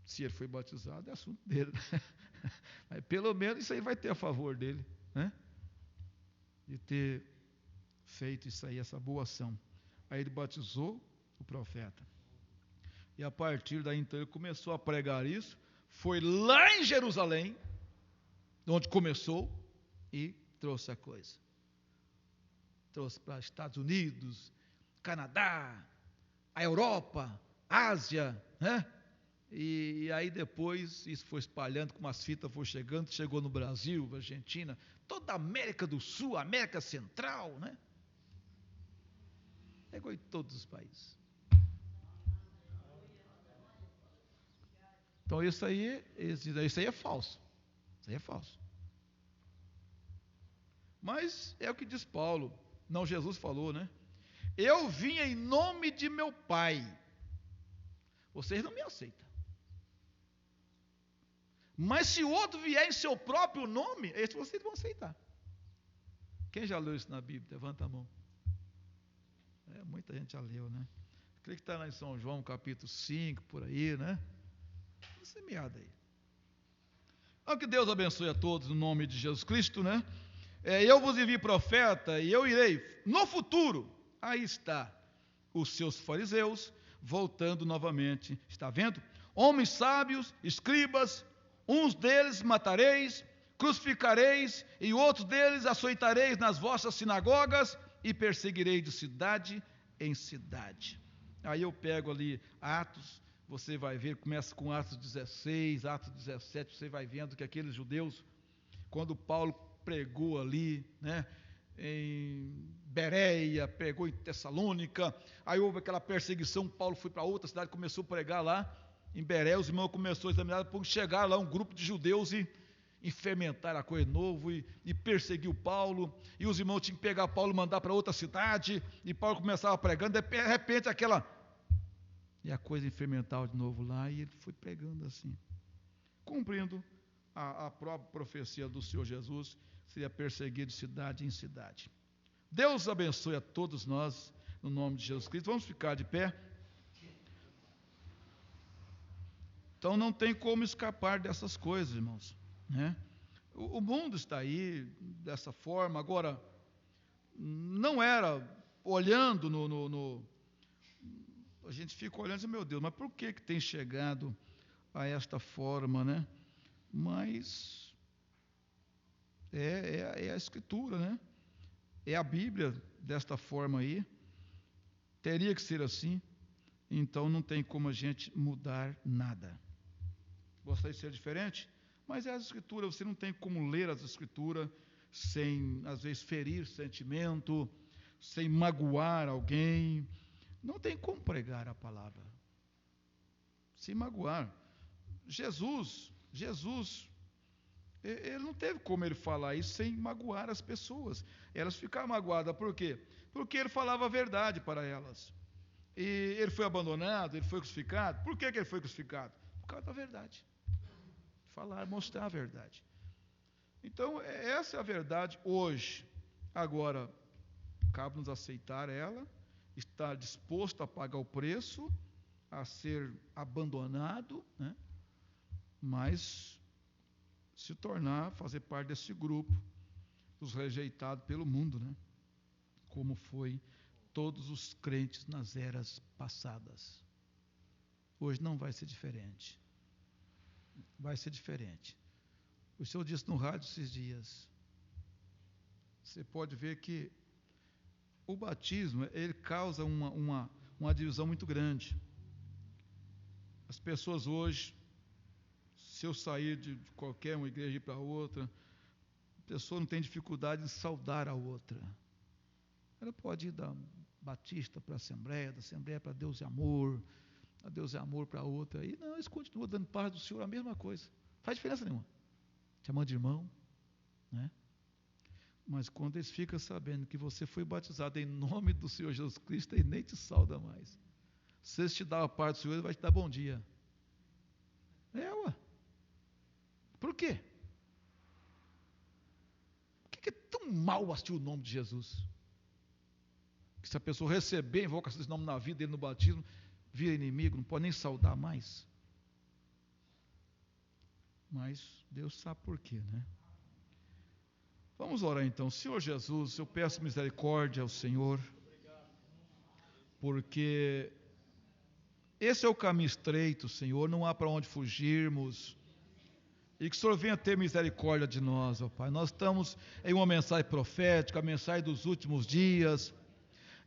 Se ele foi batizado, é assunto dele. Mas pelo menos isso aí vai ter a favor dele, né? De ter feito isso aí, essa boa ação. Aí ele batizou o profeta. E a partir daí, então, ele começou a pregar isso. Foi lá em Jerusalém, onde começou, e trouxe a coisa. Trouxe para Estados Unidos, Canadá, a Europa, Ásia, né? E aí depois isso foi espalhando, como as fitas foram chegando, chegou no Brasil, Argentina, toda a América do Sul, América Central, né? Chegou em todos os países. Então isso aí é falso. Isso aí é falso. Mas é o que diz Paulo. Não, Jesus falou, né? Eu vim em nome de meu Pai. Vocês não me aceitam. Mas se o outro vier em seu próprio nome, esse vocês vão aceitar. Quem já leu isso na Bíblia? Levanta a mão. Muita gente já leu, né? Creio que está lá em São João, capítulo 5, por aí, né? Semeada aí. Então, que Deus abençoe a todos no nome de Jesus Cristo, né? eu vos envio profeta e eu irei. No futuro, aí está os seus fariseus voltando novamente. Está vendo? Homens sábios, escribas, uns deles matareis, crucificareis, e outros deles açoitareis nas vossas sinagogas e perseguireis de cidade em cidade. Aí eu pego ali Atos, você vai ver, começa com Atos 16, Atos 17, você vai vendo que aqueles judeus, quando Paulo pregou ali, né, em Bereia, pregou em Tessalônica, aí houve aquela perseguição, Paulo foi para outra cidade, começou a pregar lá, em Bereia, os irmãos começaram a examinar, chegaram lá um grupo de judeus e fermentaram a coisa de novo, e perseguiu Paulo, e os irmãos tinham que pegar Paulo e mandar para outra cidade, e Paulo começava pregando, de repente e a coisa fermentava de novo lá, e ele foi pregando assim, cumprindo a própria profecia do Senhor Jesus, seria perseguido de cidade em cidade. Deus abençoe a todos nós, no nome de Jesus Cristo. Vamos ficar de pé. Então não tem como escapar dessas coisas, irmãos, né? O mundo está aí dessa forma. Agora, não era olhando a gente fica olhando e diz, meu Deus, mas por que tem chegado a esta forma, né? Mas é a Escritura, né? É a Bíblia desta forma aí. Teria que ser assim. Então não tem como a gente mudar nada. Gostaria de ser diferente? Mas é as Escrituras, você não tem como ler as Escrituras sem, às vezes, ferir sentimento, sem magoar alguém. Não tem como pregar a palavra sem magoar. Jesus, ele não teve como ele falar isso sem magoar as pessoas. Elas ficaram magoadas, por quê? Porque ele falava a verdade para elas. E ele foi abandonado, ele foi crucificado. Por que ele foi crucificado? Por causa da verdade. Falar, mostrar a verdade. Então, essa é a verdade hoje. Agora, cabe-nos aceitar ela, estar disposto a pagar o preço, a ser abandonado, né? Mas se tornar, fazer parte desse grupo dos rejeitados pelo mundo, né? Como foi todos os crentes nas eras passadas. Hoje não vai ser diferente. Vai ser diferente. O Senhor disse no rádio esses dias, você pode ver que o batismo, ele causa uma divisão muito grande. As pessoas hoje, se eu sair de qualquer uma igreja e ir para outra, a pessoa não tem dificuldade de saudar a outra. Ela pode ir da Batista para a Assembleia, da Assembleia para Deus e Amor, a Deus é Amor para outra. E não, eles continuam dando paz do Senhor, a mesma coisa. Faz diferença nenhuma. Chamando de irmão, né? Mas quando eles ficam sabendo que você foi batizado em nome do Senhor Jesus Cristo, ele nem te sauda mais. Se eles te dão a paz do Senhor, ele vai te dar bom dia. Ué. Por quê? Por que é tão mal assistir o nome de Jesus? Que se a pessoa receber, invoca esse nome na vida dele no batismo, vira inimigo, não pode nem saudar mais. Mas Deus sabe por quê, né? Vamos orar então. Senhor Jesus, eu peço misericórdia ao Senhor, porque esse é o caminho estreito, Senhor, não há para onde fugirmos. E que o Senhor venha ter misericórdia de nós, ó Pai. Nós estamos em uma mensagem profética, a mensagem dos últimos dias.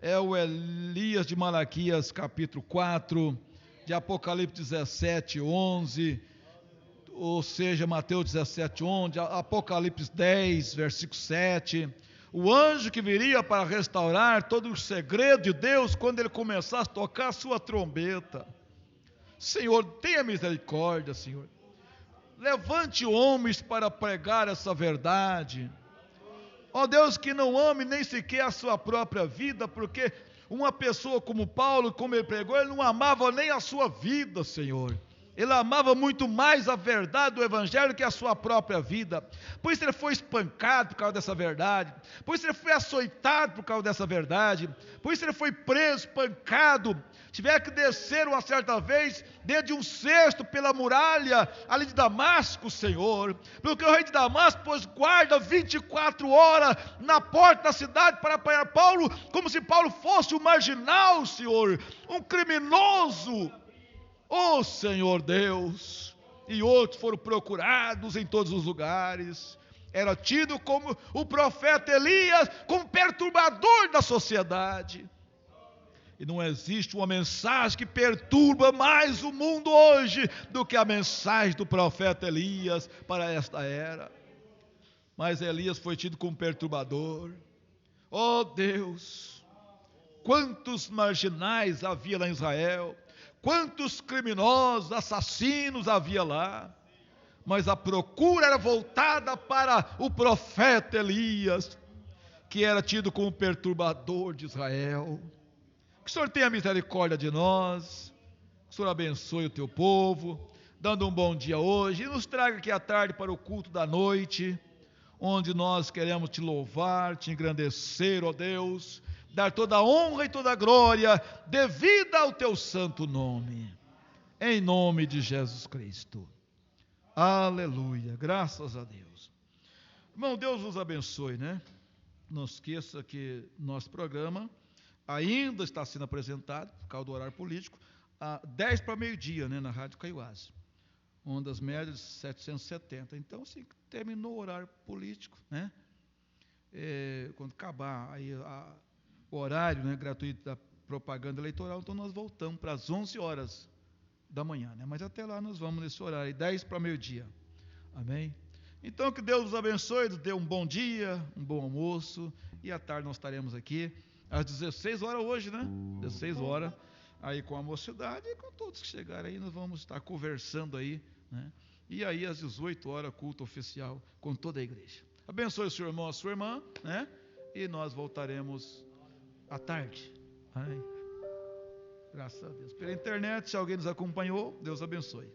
É o Elias de Malaquias capítulo 4, de Apocalipse 17, 11, ou seja, Mateus 17, 11, Apocalipse 10, versículo 7, o anjo que viria para restaurar todo o segredo de Deus quando ele começasse a tocar a sua trombeta. Senhor, tenha misericórdia, Senhor. Levante homens para pregar essa verdade. Ó Deus, que não ame nem sequer a sua própria vida, porque uma pessoa como Paulo, como ele pregou, ele não amava nem a sua vida, Senhor. Ele amava muito mais a verdade do Evangelho que a sua própria vida. Por isso ele foi espancado por causa dessa verdade. Por isso ele foi açoitado por causa dessa verdade. Por isso ele foi preso, espancado. Tiver que descer uma certa vez dentro de um cesto pela muralha ali de Damasco, Senhor. Porque o rei de Damasco pôs guarda 24 horas na porta da cidade para apanhar Paulo, como se Paulo fosse um marginal, Senhor, um criminoso. Oh, Senhor Deus, e outros foram procurados em todos os lugares. Era tido como o profeta Elias, como perturbador da sociedade. E não existe uma mensagem que perturba mais o mundo hoje do que a mensagem do profeta Elias para esta era. Mas Elias foi tido como perturbador. Oh Deus, quantos marginais havia lá em Israel, quantos criminosos, assassinos havia lá, mas a procura era voltada para o profeta Elias, que era tido como perturbador de Israel. Que o Senhor tenha misericórdia de nós, que o Senhor abençoe o teu povo, dando um bom dia hoje, e nos traga aqui à tarde para o culto da noite, onde nós queremos te louvar, te engrandecer, ó Deus, dar toda a honra e toda a glória devida ao teu santo nome, em nome de Jesus Cristo. Aleluia, graças a Deus. Irmão, Deus nos abençoe, né? Não esqueça que nosso programa ainda está sendo apresentado, por causa do horário político, a 10 para meio-dia, né, na Rádio Caiuás, ondas médias 770. Então, assim, terminou o horário político, né? Quando acabar aí o horário, né, gratuito da propaganda eleitoral, então nós voltamos para as 11 horas da manhã, né? Mas até lá nós vamos nesse horário, 10 para meio-dia. Amém? Então que Deus nos abençoe, nos dê um bom dia, um bom almoço, e à tarde nós estaremos aqui às 16 horas hoje, né? 16 horas, aí com a mocidade e com todos que chegarem aí, nós vamos estar conversando aí, né? E aí às 18 horas, culto oficial com toda a igreja. Abençoe o seu irmão, a sua irmã, né? E nós voltaremos à tarde. Amém. Graças a Deus. Pela internet, se alguém nos acompanhou, Deus abençoe.